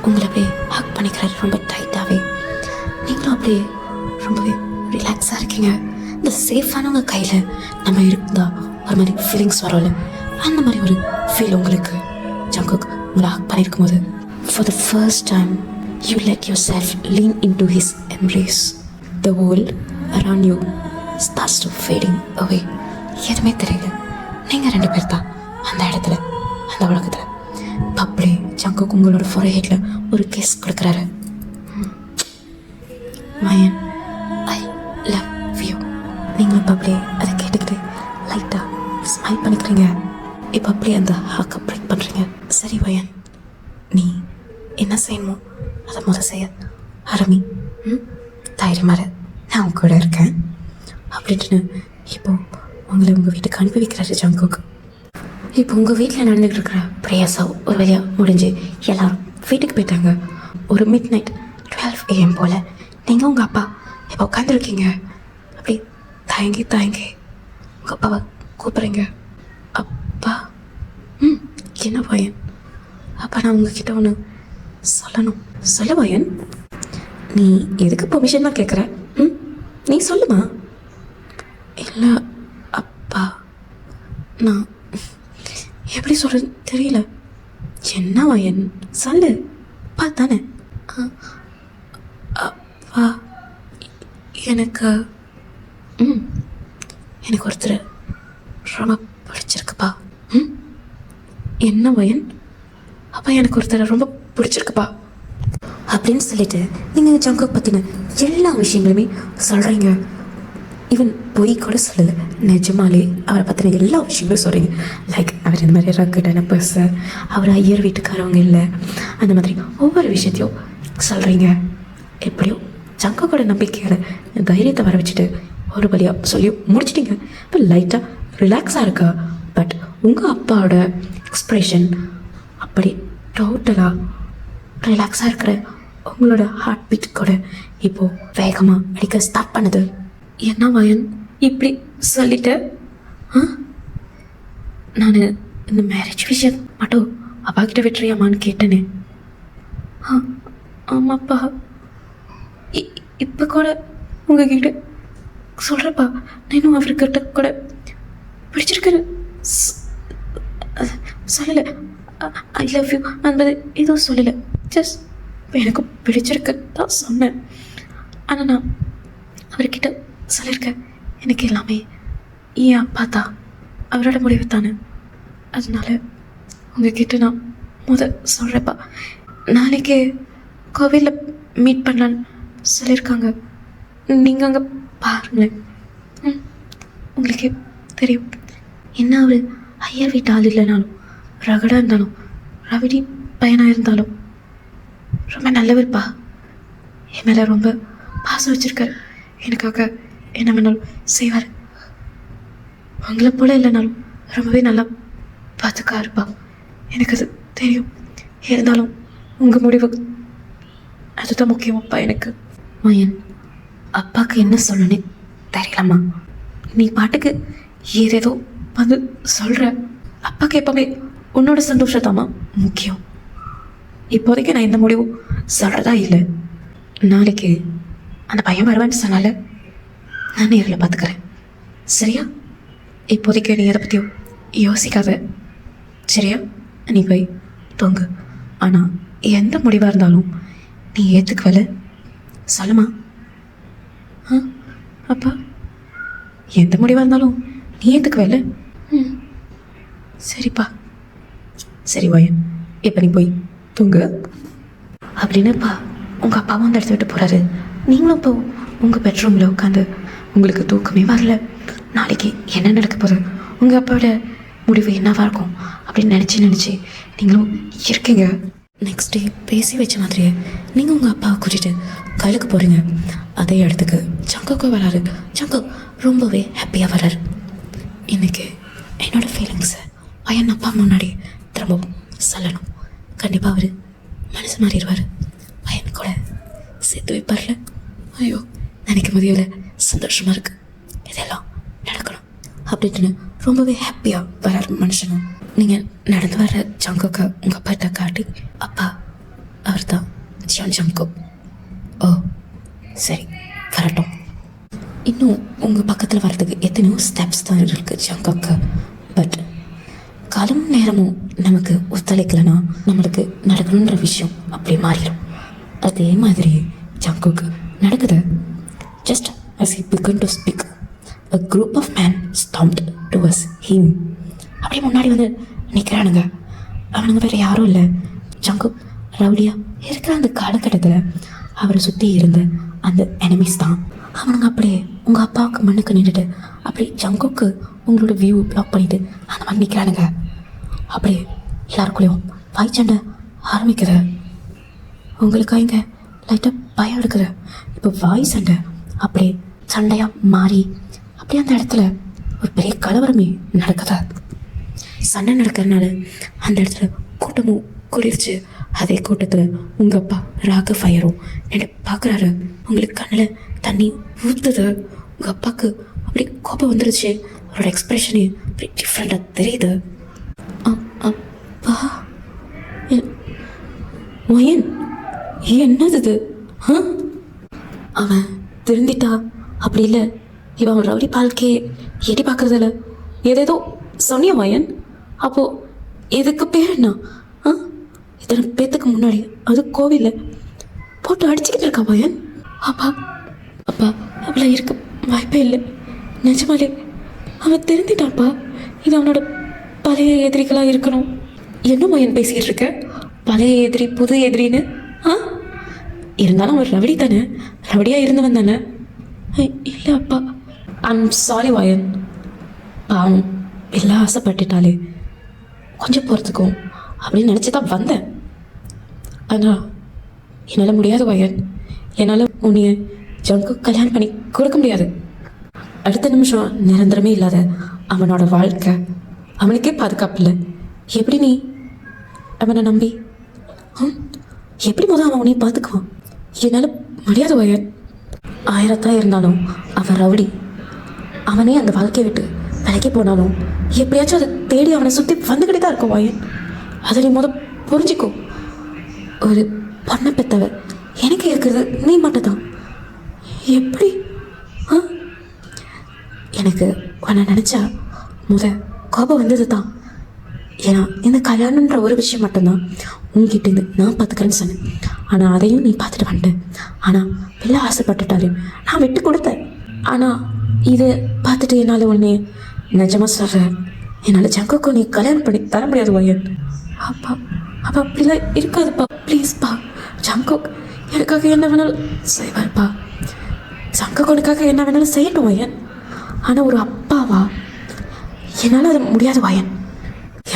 உங்களை அப்படியே ஹக் பண்ணிக்கிறாரு ரொம்ப டைட்டாகவே. நீங்களும் அப்படியே ரொம்பவே ரிலாக்ஸாக இருக்கீங்க. இந்த சேஃபானவங்க கையில் நம்ம இருந்தால் ஒரு மாதிரி ஃபீலிங்ஸ் வரும்ல, அந்த மாதிரி ஒரு ஃபீல் உங்களுக்கு ஜங்குக் உங்களை ஹக் பண்ணியிருக்கும் போது. For the first time, you let yourself lean into his embrace. The world around you starts to fading away. எதுவுமே தெரியல, நீங்கள் 2 பேர் தான் அந்த இடத்துல, அந்த உலகத்தில். அப்படியே ஜங்குக் உங்களோட ஃபோர்ஹெட்டில் ஒரு கிஸ் கொடுக்குறாரு. வயன், ஐ லவ் யூ. நீங்களும் இப்போ அப்படியே அதை கேட்டுக்கிட்டு லைட்டாக ஸ்மைல் பண்ணிக்கிறீங்க. இப்போ அப்படியே அந்த ஹாக் அப்படி ரியாக்ட் பண்ணுறீங்க? சரி வயன், நீ என்ன செய்யணுமோ அதை முதல் செய்ய ஆரம்பி. தைரியமாக நான் உங்க கூட இருக்கேன் அப்படின்ட்டு இப்போது உங்களை உங்கள் வீட்டுக்கு அனுப்பி வைக்கிறாரு ஜங்குக். இப்போ உங்கள் வீட்டில் நடந்துகிட்டு இருக்கிற பிரயாசா ஒரு வழியாக முடிஞ்சு எல்லோரும் வீட்டுக்கு போயிட்டாங்க. ஒரு மிட் நைட் 12 AM போல் நீங்கள் உங்கள் அப்பா இப்போ உட்காந்துருக்கீங்க. அப்படி தயங்கி உங்கள் அப்பாவை கூப்பிட்றீங்க. அப்பா. என்ன பையன்? அப்பா நான் உங்ககிட்ட ஒன்று சொல்லணும். சொல்ல பையன். நீ எதுக்கு பெர்மிஷன் தான் கேட்குற? நீ சொல்லுமா. இல்லை அப்பா, நான் எப்படி சொல்கிறது தெரியல. என்ன வயன் சொல்லு. அப்பா தானே. அப்பா எனக்கு ஒருத்தர் ரொம்ப பிடிச்சிருக்குப்பா. என்ன வயன்? அப்பா எனக்கு ஒருத்தர் ரொம்ப பிடிச்சிருக்குப்பா அப்படின்னு சொல்லிட்டு நீங்கள் ஜங்குக் பற்றின எல்லா விஷயங்களுமே சொல்கிறீங்க. ஈவன் பொய் கூட சொல்லலை, நிஜமாலே அவரை பற்றின எல்லா விஷயங்களும் சொல்கிறீங்க. லைக் அவர் இந்த மாதிரி ரக்கடான பர்ஸு, அவர் ஐயர் வீட்டுக்காரவங்க இல்லை, அந்த மாதிரி ஒவ்வொரு விஷயத்தையும் சொல்கிறீங்க. எப்படியோ ஜங்குக்கோட நம்பிக்கையோட தைரியத்தை வர வச்சுட்டு ஒரு வழியாக சொல்லி முடிச்சிட்டிங்க. இப்போ லைட்டாக ரிலாக்ஸாக இருக்கா. பட் உங்கள் அப்பாவோட எக்ஸ்ப்ரெஷன் அப்படி டோட்டலாக ரிலாக்ஸாக இருக்கிற உங்களோட ஹார்ட் பீட் கூட இப்போது வேகமாக அடிக்க ஸ்டார்ட் பண்ணுது. என்ன வயன் இப்படி சொல்லிட்டு? நான் இந்த மேரேஜ் விஷயம் மட்டும் அப்பா கிட்ட விட்டுறியாமான்னு கேட்டேனே. ஆமாப்பா, இப்போ கூட உங்ககிட்ட சொல்கிறப்பா, நானும் அவர்கிட்ட கூட பிடிச்சிருக்கேன்னு சொல்லலை. ஐ லவ் யூ என்பது எதுவும் சொல்லலை. ஜஸ்ட் இப்போ எனக்கு பிடிச்சிருக்கு தான் சொன்னேன். ஆனால் நான் அவர்கிட்ட சொல்லியிருக்கேன், எனக்கு எல்லாமே என் அப்பா தான், அவரோட முடிவு தானே. அதனால உங்ககிட்ட நான் சொல்கிறப்பா, நாளைக்கு கோவிலில் மீட் பண்ணலான்னு சொல்லியிருக்காங்க. நீங்கள் அங்கே பாருங்களேன், உங்களுக்கே தெரியும். என்ன அவர் ஐயர் வீட்டு ஆள் இல்லைனாலும், ரகடாக இருந்தாலும், ரவிடி பையனாக இருந்தாலும் ரொம்ப நல்லவர்ப்பா. என் மேலே ரொம்ப பாசம் வச்சுருக்காரு. எனக்காக என்ன வேணாலும் செய்வார். உங்களை போல இல்லைனாலும் ரொம்பவே நல்லா பார்த்துக்காருப்பா. எனக்கு அது தெரியும். இருந்தாலும் உங்கள் முடிவு அதுதான் முக்கியமாப்பா எனக்கு. மயன், அப்பாவுக்கு என்ன சொல்லணும்னு தெரியலம்மா. நீ பாட்டுக்கு ஏதேதோ வந்து சொல்கிற. அப்பாவுக்கு எப்போவுமே உன்னோட சந்தோஷத்தாம்மா முக்கியம். இப்போதைக்கு நான் இந்த முடிவு சொல்கிறதா இல்லை. நாளைக்கு அந்த பையன் வருவான்னு சொன்னால நான் நேரில் பார்த்துக்கிறேன், சரியா? இப்போதைக்கு நீ அதை பற்றியும் யோசிக்காத, சரியா? நீ போய் தூங்கு. ஆனால் எந்த முடிவாக இருந்தாலும் நீ ஏற்றுக்குவல, சொல்லுமா. அப்பா, எந்த முடிவாக இருந்தாலும் நீ ஏற்றுக்குவல? சரிப்பா. சரி வயன், இப்போ நீ போய் தூங்கு அப்படின்னுப்பா உங்கள் அப்பாவும் அந்த இடத்த விட்டு போகிறாரு. நீங்களும் இப்போ உங்கள் பெட்ரூமில் உட்காந்து உங்களுக்கு தூக்கமே வரல. நாளைக்கு என்ன நடக்க போகுது, உங்கள் அப்பாவோட முடிவு என்னவாக இருக்கும் அப்படின்னு நினச்சி நீங்களும் இருக்கீங்க. நெக்ஸ்ட் டே பேசி வச்ச மாதிரியே நீங்கள் உங்கள் அப்பாவை கூட்டிகிட்டு கையிலுக்கு போகிறீங்க. அதே இடத்துக்கு ஜங்குக்கும் வராரு. ஜங்குக் ரொம்பவே ஹாப்பியாக வராரு. இன்றைக்கி என்னோடய ஃபீலிங்ஸை பையன் அப்பா முன்னாடி திரும்பவும் சொல்லணும். கண்டிப்பாக அவர் மனசு மாறிடுவார். பையன் கூட சேர்த்து வைப்பார்ல. ஐயோ, நினைக்கும் போதே சந்தோஷமாக இருக்குது. இதெல்லாம் நடக்கணும் அப்படின்ட்டு ரொம்பவே ஹாப்பியாக வரார் மனுஷனும். நீங்கள் நடந்து வர ஜங்குக்கை உங்கள் அப்பாட்ட காட்டி, அப்பா அவர் தான் ஜங்குக். ஓ சரி, வரட்டும். இன்னும் உங்கள் பக்கத்தில் வர்றதுக்கு எத்தனையோ ஸ்டெப்ஸ் தான் இருக்குது ஜங்குக்கு. பட் காலம் நேரமும் நமக்கு ஒத்துழைக்கலைன்னா நம்மளுக்கு நடக்கணுன்ற விஷயம் அப்படியே மாறிடும். அதே மாதிரி ஜங்குக்கு நடக்குது. Just as he began to speak, a group of men stomped towards him. அப்படியே முன்னாடி வந்து நிற்கிறானுங்க. அவனுங்க வேறு யாரும் இல்லை, ஜங்குக் ரவுடியாக இருக்கிற அந்த காலகட்டத்தில் அவரை சுற்றி இருந்த அந்த எனிமீஸ் தான். அவனுங்க அப்படியே உங்கள் அப்பாவுக்கு மண்ணுக்கு நின்றுட்டு அப்படியே ஜங்குக்கு உங்களோட வியூ பிளாக் பண்ணிவிட்டு அந்த மாதிரி நிற்கிறானுங்க. அப்படியே எல்லாருக்குள்ளேயும் வாய் சண்டை ஆரம்பிக்குது. உங்களுக்காக இங்கே லைட்டாக பயம் எடுக்குது. இப்போ வாய் சண்டை அப்படியே சண்டையாக மாறி அப்படியே அந்த இடத்துல ஒரு பெரிய கலவரமே நடக்குது. சண்டை நடக்கிறதுனால அந்த இடத்துல கூட்டமும் கூடிருச்சு. அதே கூட்டத்தில் உங்கள் அப்பா ராகவ் ஐயரும் என்னை பார்க்குறாரு. உங்களுக்கு கண்ணில் தண்ணி ஊற்றுது. உங்கள் அப்பாவுக்கு அப்படி கோபம் வந்துருச்சு. அவரோட எக்ஸ்ப்ரெஷனே அப்படி டிஃப்ரெண்ட்டாக தெரியுது. அப்பா மயன் என்னது இது? அவன் திருந்திட்டா அப்படி இல்லை, இவன் அவன் ரவுடி பால்கே எட்டி பார்க்கறதில்ல. ஏதேதோ சொன்னிய மயன், அப்போது எதுக்கு பேர் என்ன? இத்தனை பேத்துக்கு முன்னாடி அது கோவிலில் போட்டு அடிச்சுக்கிட்டு இருக்கா மயன். அப்பா அப்பா அப்படிலாம் இருக்க வாய்ப்பே இல்லை. நிஜமாலே அவன் திருந்திட்டான்ப்பா. இது அவனோட பழைய எதிரிகளாக இருக்கணும். என்ன மயன் பேசிக்கிட்டு இருக்க? பழைய எதிரி புது எதிரின்னு? இருந்தாலும் அவன் ரவடி தானே, ரவடியாக இருந்தவன் தானே. இல்லை அப்பா, ஐம் சாரி வயன். பாவம் எல்லாம் ஆசைப்பட்டுட்டாலே கொஞ்சம் போகிறதுக்கும் அப்படின்னு நினச்சி தான் வந்தேன். ஆனால் என்னால் முடியாது வயன். என்னால் உன்னைய ஜங்கு கல்யாணம் பண்ணி கொடுக்க முடியாது. அடுத்த நிமிஷம் நிரந்தரமே இல்லாத அவனோட வாழ்க்கை அவனுக்கே பாதுகாப்பு இல்லை. எப்படி நீ அவனை நம்பி எப்படி முதல் அவன் உன்னையும் பார்த்துக்குவான்? என்னால் முடியாது வயன். 1000 இருந்தாலும் அவன் ரவுடி. அவனே அந்த வாழ்க்கையை விட்டு விலைக்கு போனாலும் எப்படியாச்சும் அதை தேடி அவனை சுற்றி வந்துக்கிட்டே தான் இருக்கும் வயன். அதை நீ புரிஞ்சிக்கோ. ஒரு பொண்ணை பெற்றவ எனக்கு இருக்கிறது நீ மட்டும் தான். எப்படி? எனக்கு உன்னை நினச்சா கோபம் வந்தது தான். ஏன்னா இந்த கல்யாணன்ற ஒரு விஷயம் மட்டும்தான் உங்ககிட்டேருந்து நான் பார்த்துக்கிறேன்னு சொன்னேன். ஆனால் அதையும் நீ பார்த்துட்டு வந்துட்டேன். ஆனால் வெளில ஆசைப்பட்டுட்டாரு, நான் விட்டு கொடுத்தேன். ஆனால் இதை பார்த்துட்டு என்னால் உடனே நிஜமாக சொல்கிறேன், என்னால் ஜங்குக்கு நீ கல்யாணம் பண்ணி தர முடியாது வயன். அப்பா அப்பா அப்படிலாம் இருக்காதுப்பா, ப்ளீஸ்ப்பா. ஜங்குக் எனக்காக என்ன வேணாலும் செய்வார்ப்பா. ஜங்குக் உனக்காக என்ன வேணாலும் செய்யட்டும் வயன். ஆனால் ஒரு அப்பாவா என்னால் அது முடியாது வயன்.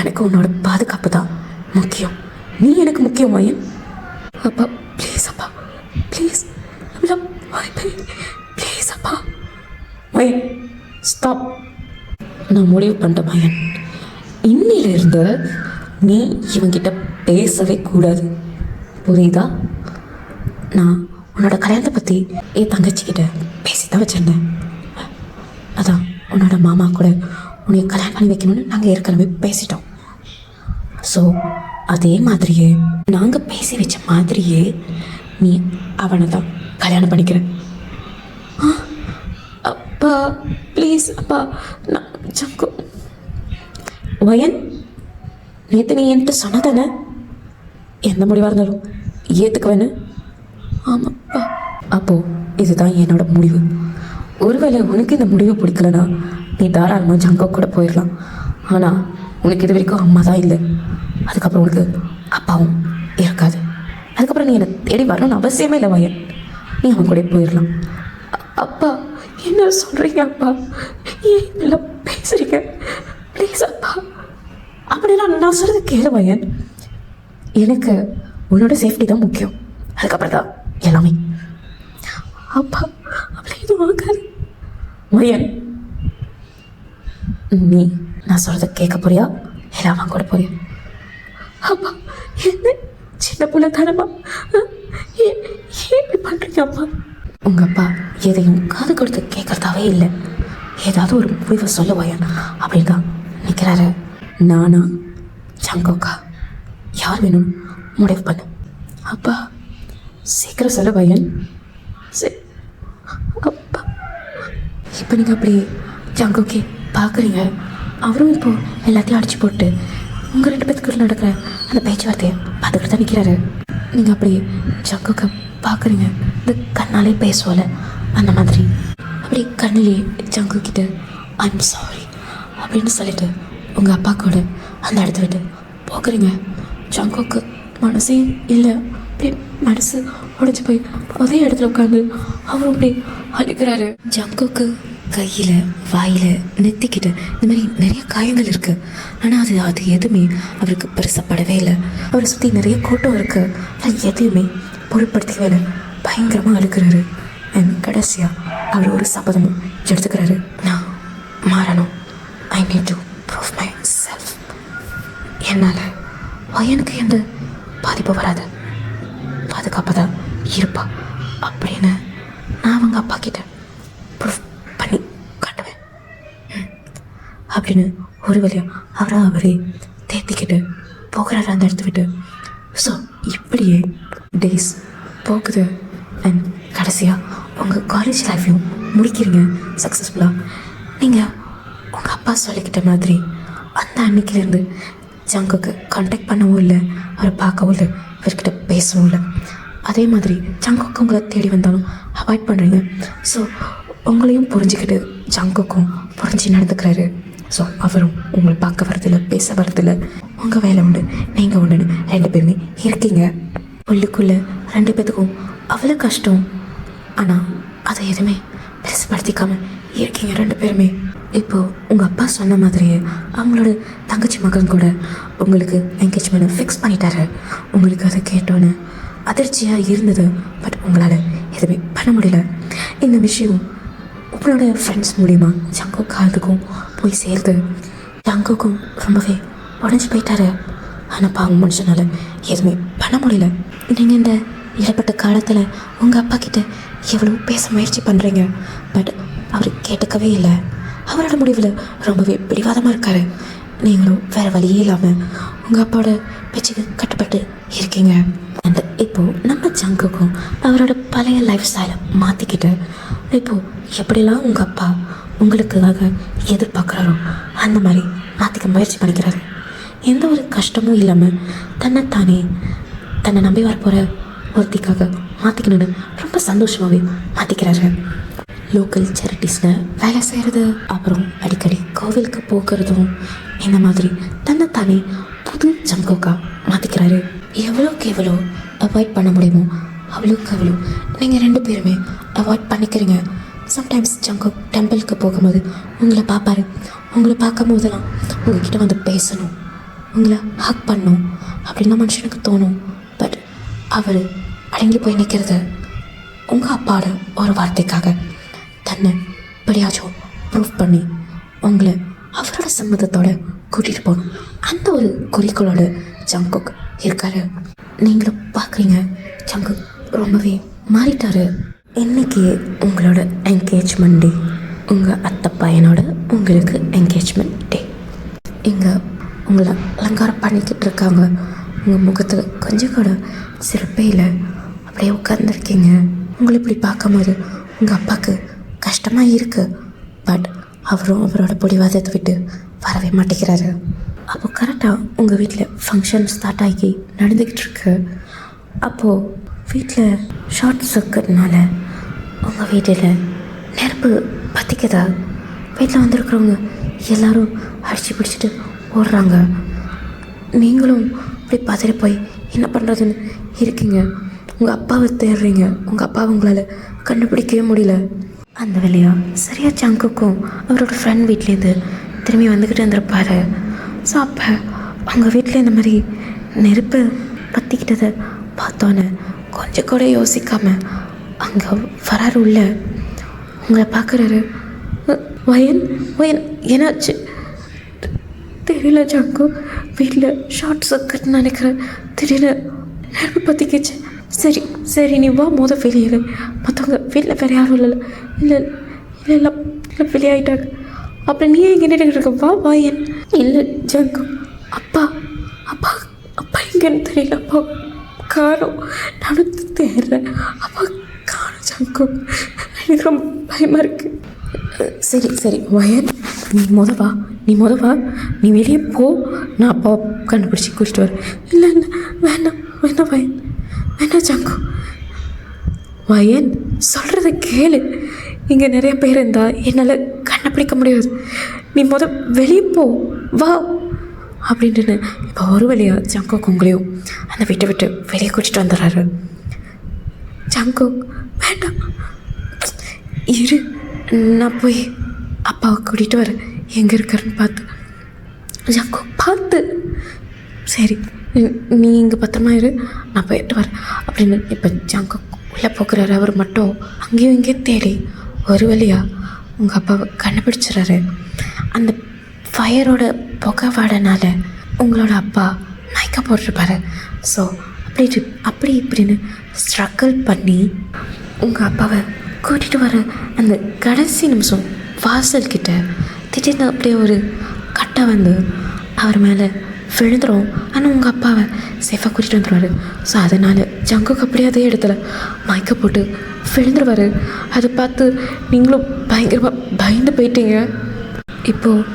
எனக்கு உன்னோட பாதுகாப்பு தான் முக்கியம். நீ எனக்கு முக்கியம் வயன். அப்பா ப்ளீஸ் அப்பா, ப்ளீஸ் ப்ளீஸ் அப்பா. வயன் ஸ்டாப். நான் முடிவு பண்ணிட்டேன் வயன். இன்னிலிருந்து நீ இவங்கிட்ட பேசவே கூடாது, புரியுதா? நான் உன்னோட கல்யாணத்தை பற்றி என் தங்கச்சிக்கிட்ட பேசி தான் வச்சுருந்தேன். அதான் உன்னோட மாமா கூட உன்னை கல்யாணம் பண்ணி வைக்கணும்னு நாங்கள் ஏற்கனவே பேசிட்டோம். ஸோ அதே மாதிரியே நாங்கள் பேசி வச்ச மாதிரியே நீ அவனை தான் கல்யாணம் பண்ணிக்கிற. அப்பா ப்ளீஸ் அப்பா. நான் ஜங்கு வயன், நேற்று நீ என்கிட்ட சொன்னதானே எந்த முடிவாக இருந்தாலும் ஏற்றுக்குவேன்னு? ஆமாப்பா. அப்போது இதுதான் என்னோட முடிவு. ஒருவேளை உனக்கு இந்த முடிவு பிடிக்கலனா நீ தாராளமாக ஜங்கோ கூட போயிடலாம். ஆனால் உனக்கு இது வரைக்கும் அம்மா தான் இல்லை, அதுக்கப்புறம் உனக்கு அப்பாவும் இருக்காது. அதுக்கப்புறம் நீ என்னை தேடி வரணும்னு அவசியமே இல்லை வயன். நீ அவன் கூட போயிடலாம். அப்பா என்ன சொல்கிறீங்க அப்பா? ஏன் இதெல்லாம் பேசுகிறீங்க? ப்ளீஸ் அப்பா. அப்படிலாம் நான் சொல்கிறது கேளு வயன். எனக்கு உன்னோட சேஃப்டி தான் முக்கியம், அதுக்கப்புறம் தான் எல்லாமே. அப்பா அப்படி எதுவும் ஆகாது வயன். நீ நான் சொல்கிறத கேட்க போறியா இல்லை அவன் கூட போறியா? அப்பா என்ன சின்ன பிள்ளை தானம்மா, ஏன் இப்படி பண்ணுறீங்க அப்பா? உங்கள் அப்பா எதையும் காது கொடுத்து கேட்குறதாவே இல்லை. ஏதாவது ஒரு முடிவை சொல்ல வயன் அப்படின்னு தான் நிற்கிறாரு. நானா ஜங்கோக்கா யார் வேணும்னு முடிவு பண்ணு. அப்பா சீக்கிரம் சொல்ல வயன். சரி அப்பா. இப்போ நீங்கள் அப்படி ஜங்கோக்கே பார்க்குறீங்க, அவரும் இப்போது எல்லாத்தையும் அடித்து போட்டு உங்கள் 2 பேத்துக்குள்ள நடக்கிற அந்த பேச்சுவார்த்தையை பார்த்துக்கிட்டு தான் நிற்கிறாரு. நீங்கள் அப்படி ஜங்கோக்கை பார்க்குறீங்க, இந்த கண்ணாலே பேசுவோல அந்த மாதிரி அப்படி கண்ணிலே ஜங்குக்கிட்ட ஐம் சாரி அப்படின்னு சொல்லிட்டு உங்கள் அப்பா கூட அந்த இடத்த விட்டு போக்குறீங்க. ஜங்குக்கு மனசே இல்லை, அப்படியே மனசு உடைச்சு போய் அதே இடத்துல உட்காந்து அவரும் அப்படி அழுகிறாரு. ஜங்குக்கு கையில் வாயில் நெத்திக்கிட்டு இந்த மாதிரி நிறைய காயங்கள் இருக்குது. ஆனால் அது எதுவுமே அவருக்கு பெருசப்படவே இல்லை. அவரை சுற்றி நிறைய கூட்டம் இருக்குது. ஆனால் எதையுமே பொருட்படுத்தவே இல்லை. பயங்கரமாக அழுக்கிறாரு. அண்ட் கடைசியாக அவர் ஒரு சபதமும் எடுத்துக்கிறாரு. நான் மாறணும். I need to prove my self. என்னால் எனக்கு எந்த பாதிப்பு வராது, பாதுகாப்பாக தான் இருப்பா அப்படின்னு நான் அவங்க அப்பா கிட்ட ப்ரூஃப் பண்ணி காட்டுவேன் அப்படின்னு ஒரு வழியாக அவரே தேத்திக்கிட்டு போகிறாரு அந்த இடத்த விட்டு. ஸோ இப்படியே டேஸ் போகுது. அண்ட் கடைசியாக உங்கள் காலேஜ் லைஃப்பையும் முடிக்கிறீங்க சக்ஸஸ்ஃபுல்லாக. நீங்கள் உங்கள் அப்பா சொல்லிக்கிட்ட மாதிரி அந்த அன்னைக்கிலேருந்து ஜங்குக்கு கான்டாக்ட் பண்ணவும் இல்லை, அவரை பார்க்கவும் இல்லை, அவர்கிட்ட பேசவும் இல்லை. அதே மாதிரி ஜங்குக்கு உங்களை தேடி வந்தாலும் அவாய்ட் பண்ணுறீங்க. ஸோ உங்களையும் புரிஞ்சுக்கிட்டு ஜங்குக்கும் புரிஞ்சு நடந்துக்கிறாரு. ஸோ அவரும் உங்களை பார்க்க வரதில்லை, பேச வரதில்லை. உங்கள் வேலை உண்டு, நீங்கள் உண்டுன்னு 2 பேருமே இருக்கீங்க. உள்ளுக்குள்ளே 2 பேத்துக்கும் அவ்வளோ கஷ்டம். ஆனால் அதை எதுவுமே பெருசுப்படுத்திக்காமல் இருக்கீங்க 2 பேருமே. இப்போது உங்கள் அப்பா சொன்ன மாதிரியே அவங்களோட தங்கச்சி மகன் கூட உங்களுக்கு என்கேஜ்மெண்ட்டை ஃபிக்ஸ் பண்ணிட்டாரு. உங்களுக்கு அதை கேட்டோன்னு அதிர்ச்சியாக இருந்தது. பட் உங்களால் எதுவுமே பண்ண முடியல. இந்த விஷயம் உங்களோட ஃப்ரெண்ட்ஸ் மூலிமா ஜங்கு காதுக்கும் போய் சேர்ந்து ஜங்குக்கும் ரொம்பவே உடஞ்சி போயிட்டாரு. ஆனால் பாவம் மனுஷனால் எதுவுமே பண்ண முடியல. நீங்கள் இந்த இடைப்பட்ட காலத்தில் உங்கள் அப்பா கிட்ட எவ்வளோ பேச முயற்சி பண்ணுறீங்க. பட் அவர் கேட்டுக்கவே இல்லை. அவரோட முடிவில் ரொம்பவே பிடிவாதமாக இருக்கார். நீங்களும் வேறு வழியே இல்லாமல் உங்கள் அப்பாவோட பேச்சுக்கு கட்டுப்பட்டு இருக்கீங்க. அண்ட் இப்போது நம்ம ஜங்குக்கும் அவரோட பழைய லைஃப் ஸ்டைலை மாற்றிக்கிட்டு இப்போது எப்படிலாம் உங்கள் அப்பா உங்களுக்காக எதிர்பார்க்குறாரோ அந்த மாதிரி மாற்றிக்க முயற்சி பண்ணிக்கிறாரு. எந்த ஒரு கஷ்டமும் இல்லாமல் தன்னை நம்பி வரப்போகிற ஒருத்திக்காக மாற்றிக்கணுன்னு ரொம்ப சந்தோஷமாகவே மாற்றிக்கிறாரு. லோக்கல் சேரிட்டிஸில் வேலை செய்கிறது, அப்புறம் அடிக்கடி கோவிலுக்கு போகிறதும், இந்த மாதிரி தன்னைத்தானே புது ஜங்குக்கா மாற்றிக்கிறாரு. எவ்வளோக்கு எவ்வளோ அவாய்ட் பண்ண முடியுமோ அவ்வளோக்கு அவ்வளோ நீங்கள் 2 பேருமே அவாய்ட் பண்ணிக்கிறீங்க. சம்டைம்ஸ் ஜங்கு டெம்பிளுக்கு போகும்போது உங்களை பார்ப்பாரு. உங்களை பார்க்கும் போதெல்லாம் உங்ககிட்ட வந்து பேசணும், உங்களை ஹக் பண்ணணும் அப்படின்னு மனுஷனுக்கு தோணும். பட் அவர் அடங்கி போய் நிற்கிறது உங்கள் அப்பாவோட ஒரு வார்த்தைக்காக. தன்னை எப்படியாச்சும் ப்ரூவ் பண்ணி உங்களை அவரோட சம்மதத்தோட கூட்டிகிட்டு போகணும், அந்த ஒரு குறிக்கோளோட ஜங்குக் இருக்காரு. நீங்களும் பார்க்குறீங்க ஜங்குக் ரொம்பவே மாறிட்டாரு. இன்றைக்கி உங்களோட என்கேஜ்மெண்ட் டே. உங்கள் அத்தை பையனோட உங்களுக்கு என்கேஜ்மெண்ட் டே. இங்கே உங்களை அலங்காரம் பண்ணிக்கிட்டு இருக்காங்க. உங்கள் முகத்தில் கொஞ்சம் கூட சிறப்பே இல்லை, அப்படியே உட்காந்துருக்கீங்க. உங்களை இப்படி பார்க்கும்போது உங்கள் அப்பாவுக்கு கஷ்டமாக இருக்குது. பட் அவரும் அவரோட பிடிவாதத்தை விட்டு வரவே மாட்டேங்கிறாரு. அப்போ கரெக்டாக உங்கள் வீட்டில் ஃபங்க்ஷன் ஸ்டார்ட் ஆகி நடந்துக்கிட்டு இருக்கு. அப்போது வீட்டில் ஷார்ட் சர்க்கட்னால உங்கள் வீட்டில் நெருப்பு பற்றிக்குதா. வீட்டில் வந்திருக்கிறவங்க எல்லோரும் அடித்து பிடிச்சிட்டு ஓடுறாங்க. நீங்களும் இப்படி பதறி போய் என்ன பண்ணுறதுன்னு இருக்கீங்க. உங்கள் அப்பாவை தேடுறீங்க. உங்கள் அப்பாவை உங்களால் கண்டுபிடிக்கவே முடியல. அந்த வேலையாக சரியாக ஜங்குக்கும் அவரோட ஃப்ரெண்ட் வீட்லேருந்து திரும்பி வந்துக்கிட்டு இருந்திருப்பார். ஸோ அப்போ அவங்க வீட்டில் இந்த மாதிரி நெருப்பு பற்றிக்கிட்டதை பார்த்தோன்னே கொஞ்சம் கூட யோசிக்காமல் அங்கே வராரு. உள்ள உங்களை பார்க்குறாரு. வயன் என்னாச்சு தெரியல ஜங்கு, வீட்டில் ஷார்ட் சர்க்கட்னு நினைக்கிறேன், திடீர்னு நெருப்பு பற்றிக்கிச்சு. சரி நீ வா, வெளியே. மற்றவங்க வீட்டில் வேறு யாரும் இல்லை வெளியாகிட்டாங்க. அப்புறம் நீ எங்கே நின்றுட்டு இருக்க? வா இல்லை ஜங்கு, அப்பா எங்கன்னு தெரியல. அப்பா காணும், நானும் தேடுறேன். அப்பா காணும் ஜங்கு, எனக்கு ரொம்ப பயமாக இருக்குது. சரி வயன், நீ வா, நீ வெளியே போ, நான் அப்பா கண்டுபிடிச்சி கூட்டிட்டு வரேன். இல்லை வேண்டாம் வயன், வேண்டாம் ஜங்கு. வயன் சொல்கிறத கேளு. இங்கே நிறைய பேர் இருந்தால் என்னால் கண்டுபிடிக்க முடியாது. நீ வெளியே போ, வா அப்படின்ட்டு இப்போ ஒரு வழியாக ஜங்குக் உங்களையும் அந்த வீட்டை விட்டு வெளியே கூட்டிகிட்டு வந்துடுறாரு. ஜங்குக் வேண்டாம் இரு, நான் போய் அப்பாவை கூட்டிகிட்டு வர எங்கே இருக்காருன்னு பார்த்து ஜங்கோக் பார்த்து சரி நீ இங்கே பத்திரமா இரு நான் போயிட்டு வரேன் அப்படின்னு இப்போ ஜங்கோக் உள்ளே போக்குறாரு. அவர் மட்டும் அங்கேயும் இங்கேயும் தேடி ஒரு வழியாக உங்கள் அப்பாவை கண்டுபிடிச்சிட்றாரு. அந்த ஃபயரோட புகை வாடனால உங்களோட அப்பா மயக்க போட்டிருப்பாரு. ஸோ அப்படி இப்படின்னு ஸ்ட்ரகிள் பண்ணி உங்கள் அப்பாவை கூட்டிகிட்டு வர அந்த கடைசி நிமிஷம் வாசல்கிட்ட திடீர்னு அப்படியே ஒரு கட்டை வந்து அவர் மேலே விழுந்துடும். ஆனால் உங்கள் அப்பாவை சேஃபாக கூட்டிகிட்டு வந்துடுவார். ஸோ அதனால் ஜங்கோக் அப்படியே அதே இடத்துல மயக்க போட்டு விழுந்துருவார். அதை பார்த்து நீங்களும் பயங்கரமாக பயந்து போயிட்டீங்க. இப்போது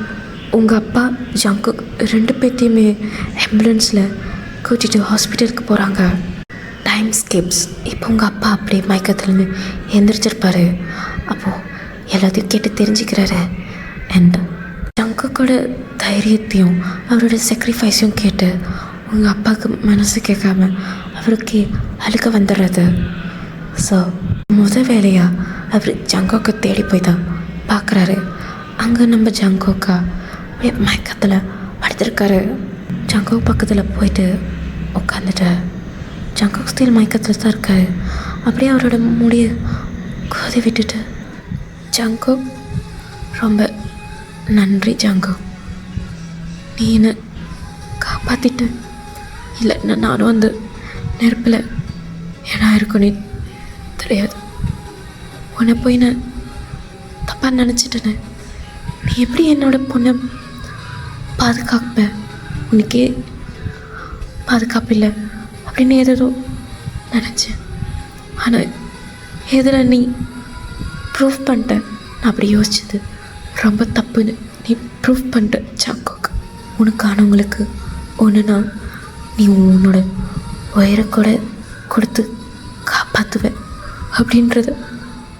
உங்கள் அப்பா ஜங்கோக் 2 பேர்த்தையுமே ஆம்புலன்ஸில் கூட்டிகிட்டு ஹாஸ்பிட்டலுக்கு போகிறாங்க. Time Schiff's. இப்போ உங்கள் அப்பா அப்படியே மயக்கத்துலேருந்து எந்திரிச்சிருப்பார். அப்போது எல்லாத்தையும் கேட்டு தெரிஞ்சுக்கிறாரு. அண்ட் ஜங்கோக்கோட தைரியத்தையும் அவரோட சாக்ரிஃபைஸையும் கேட்டு உங்கள் அப்பாவுக்கு மனசு கேட்காம அவருக்கு அழுக வந்துடுறது. ஸோ வேலையாக அவர் ஜங்கோக்கை தேடி போய் தான் பார்க்குறாரு. அங்கே நம்ம ஜங்கோக்கா அப்படியே மயக்கத்தில் படுத்திருக்காரு. ஜங்கோக் பக்கத்தில் போயிட்டு உட்காந்துட்டு ஜங்கோக் ஸ்டில் மயக்கத்தில் தான் இருக்காரு. அப்படியே அவரோட முடியை கோதி விட்டுட்டு ஜங்கோக் ரொம்ப நன்றி ஜங்கோக், நீ என்னை காப்பாற்றிட்ட. இல்லைன்னா நானும் அந்த நெருப்பில் ஏன்னா இருக்குன்னு தெரியாது. உன்னை போய் நான் தப்பாக நினச்சிட்டேனே. நீ எப்படி என்னோட பொண்ணை பாதுகாப்ப? உனக்கே பாதுகாப்பு இல்லை அப்படின்னு ஏதோ நினச்சேன். ஆனால் எதில் நீ ப்ரூஃப் பண்ணிட்ட. நான் அப்படி யோசிச்சது ரொம்ப தப்புன்னு நீ ப்ரூஃப் பண்ணிட்ட ஜங்கோக். உனக்கானவங்களுக்கு ஒன்றுனா நீ உன்னோட உயிரை கூட கொடுத்து காப்பாற்றுவேன் அப்படின்றத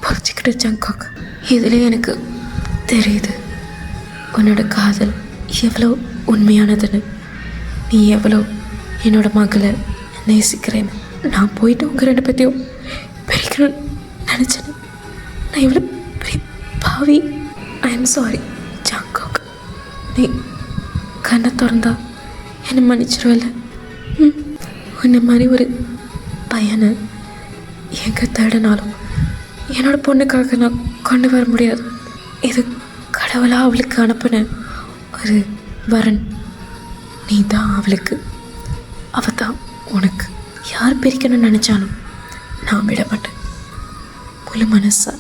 புரிஞ்சுக்கிட்ட ஜங்கோக். இதில் எனக்கு தெரியுது உன்னோட காதல் எவ்வளோ உண்மையானதுன்னு, நீ எவ்வளோ என்னோட மகளை நேசிக்கிறேன்னு. நான் போயிட்டு உங்கள் 2 பேர்த்தையும் பிரிக்கணும்னு நினச்சேன். நான் எவ்வளோ பெரிய பாவி. I am sorry Jungkook. நீ கண்ணை திறந்தா என்னை மன்னிச்சிருவல. உன்னை மாதிரி ஒரு பையனை எங்கே தேடினாலும் என்னோடய பொண்ணுக்காக நான் கொண்டு வர முடியாது. இது கடவுளாக அவளுக்கு அனுப்பின ஒரு வரன். நீ தான் அவளுக்கு, அவள் தான் உனக்கு. யார் பிரிக்கணும்னு நினச்சாலும் நான் விட மாட்டேன். முழு மனசா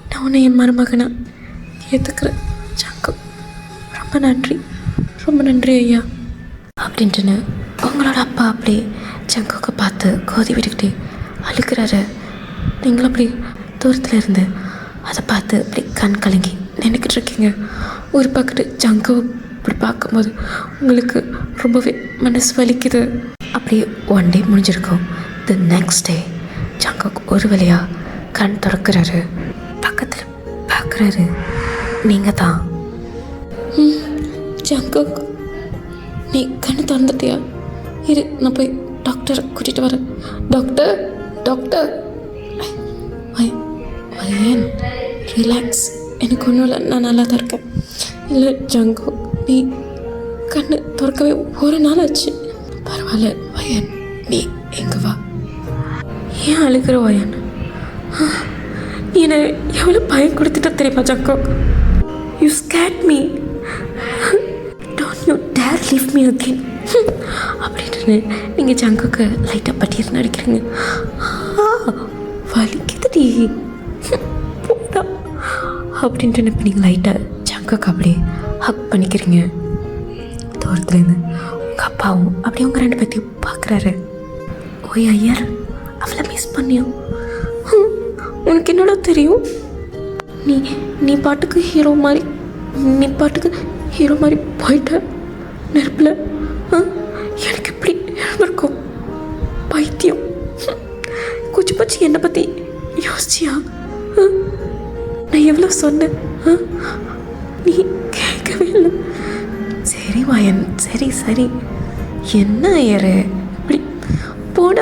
நான் உன்னை என் மருமகனா ஏற்றுக்கிறேன் ஜங்கோக். ரொம்ப நன்றி, ரொம்ப நன்றி ஐயா அப்படின்ட்டுன்னு உங்களோட அப்பா அப்படியே ஜங்கோக்கை பார்த்து கோதி விட்டுக்கிட்டே அழுக்கிறாரு. நீங்களும் அப்படி தூரத்தில் இருந்து அதை பார்த்து அப்படி கண் கலங்கி நினைக்கிட்டு இருக்கீங்க. ஒரு பக்கத்து ஜங்கோக் இப்படி பார்க்கும்போது உங்களுக்கு ரொம்பவே மனசு வலிக்குது. அப்படியே 1 டே முடிஞ்சிருக்கும். தி நெக்ஸ்ட் டே ஜங்கோக் ஒரு வழியாக கண் திறக்கிறாரு. பக்கத்தில் பார்க்குறாரு. நீங்கள் தான் ஜங்கோக். நீ கண்ணு திறந்துட்டியா? இரு, நான் போய் டாக்டரை கூட்டிகிட்டு வரேன். டாக்டர் டாக்டர் ஏன் ரிலாக்ஸ், எனக்கு ஒன்றும் இல்லை, நான் நல்லா தான் இருக்கேன். இல்லை ஜங்கோக், நீ கண்ணு திறக்கவே 1 நாள் ஆச்சு. பரவாயில்ல வயன், நீ எங்கே வா. ஏன் அழுகிற வயன்? நீ என்னை எவ்வளோ பயம் கொடுத்துட்ட தெரியுமா Jungkook? You scared me. Don't you dare leave me again அப்படின்னு நீங்கள் ஜங்கோக்கு லைட்டாக பட்டியல் நடிக்கிறீங்க. வலிக்குதுடி போடா அப்படின்ட்டு இப்போ நீங்கள் லைட்டாக ஜங்கோக்கு அப்படியே ஹக் பண்ணிக்கிறீங்க. தூரத்துலேருந்து உங்கள் அப்பாவும் அப்படியே உங்கள் 2 பேர்த்தையும் பார்க்குறாரு. ஓய் ஐயர், அவளை மிஸ் பண்ணியும் உனக்கு என்னடா தெரியும்? நீ பாட்டுக்கு ஹீரோ மாதிரி போயிட்ட நெருப்பில். எனக்கு எப்படி இருக்கும் பைத்தியம். குச்சி என்னை பற்றி யோசிச்சியா? நான் எவ்வளோ சொன்னேன், நீ கேட்கவே இல்லை. சரி வாயன், சரி என்ன ஐயரு இப்படி போட.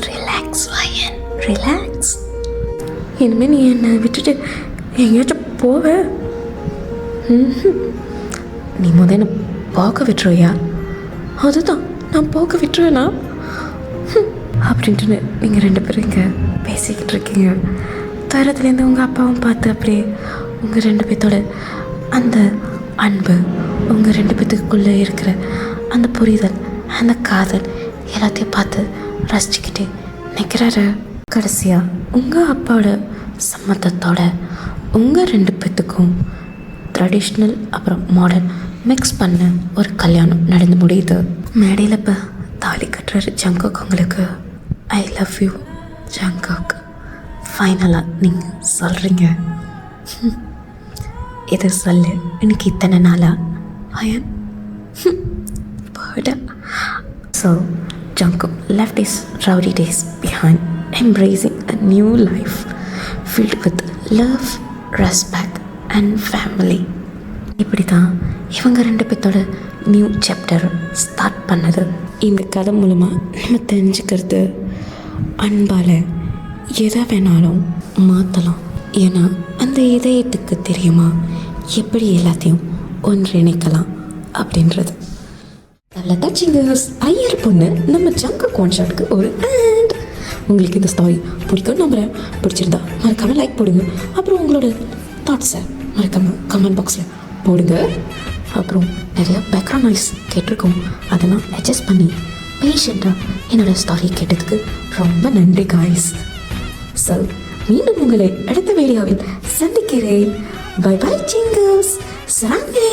ரிலாக்ஸ் வாயன், ரிலாக்ஸ். இனிமேல் நீ என்னை விட்டுட்டு எங்கேயாச்சும் போவ? நீ என்ன போக விட்டுருவியா? அதுதான், நான் போக விட்டுருவேனா அப்படின்ட்டு நீங்கள் 2 பேரும் இங்கே பேசிக்கிட்டு இருக்கீங்க. தரத்துலேருந்து உங்கள் அப்பாவும் பார்த்து அப்படியே உங்கள் 2 பேர்த்தோட அந்த அன்பு, உங்கள் 2 பேர்த்துக்குள்ளே இருக்கிற அந்த புரிதல், அந்த காதல் எல்லாத்தையும் பார்த்து ரசிச்சுக்கிட்டே நிற்கிறாரு. கடைசியாக உங்கள் அப்பாவோட சம்மதத்தோட உங்கள் 2 பேர்த்துக்கும் ட்ரெடிஷ்னல் அப்புறம் மாடர்ன் மிக்ஸ் பண்ண ஒரு கல்யாணம் நடந்து முடியுது. மேடையில் இப்போ தாலி கட்டுற ஜங்காக் உங்களுக்கு ஐ லவ் யூ ஜங்காக் ஃபைனலாக நீங்கள் சொல்கிறீங்க. இதை சொல்லு எனக்கு இத்தனை நாளாக அயன் போட. So Jungkook left his rowdy days behind, embracing a new life filled with love, respect and family. இப்படி தான் இவங்க 2 பேர்த்தோட நியூ சாப்டர் ஸ்டார்ட் பண்ணது. இந்த கதை மூலமாக நம்ம தெரிஞ்சுக்கிறது, அன்பால் எதை வேணாலும் மாற்றலாம். ஏன்னா அந்த இதயத்துக்கு தெரியுமா எப்படி எல்லாத்தையும் ஒன்றிணைக்கலாம் அப்படின்றது. ஐயர் பொண்ணு நம்ம ஜங்காக் கான்சர்ட்க்கு ஒரு அண்ட். உங்களுக்கு இந்த ஸ்டோரி பிடிக்கும் நம்புகிறேன். பிடிச்சிருந்தா மறக்காமல் லைக் போடுங்க. அப்புறம் உங்களோட தாட்ஸை மறக்காமல் கமெண்ட் பாக்ஸில் போடுங்க. அப்புறம் நிறையா பேக்ரவுண்ட் நாய்ஸ் கேட்டிருக்கோம், அதெல்லாம் அட்ஜஸ்ட் பண்ணி பேஷண்ட்டாக என்னோடய ஸ்டோரி கேட்டதுக்கு ரொம்ப நன்றி காய்ஸ். ஸோ மீண்டும் உங்களை அடுத்த வீடியோவில் சந்திக்கிறேன். By by singers. சராங்கே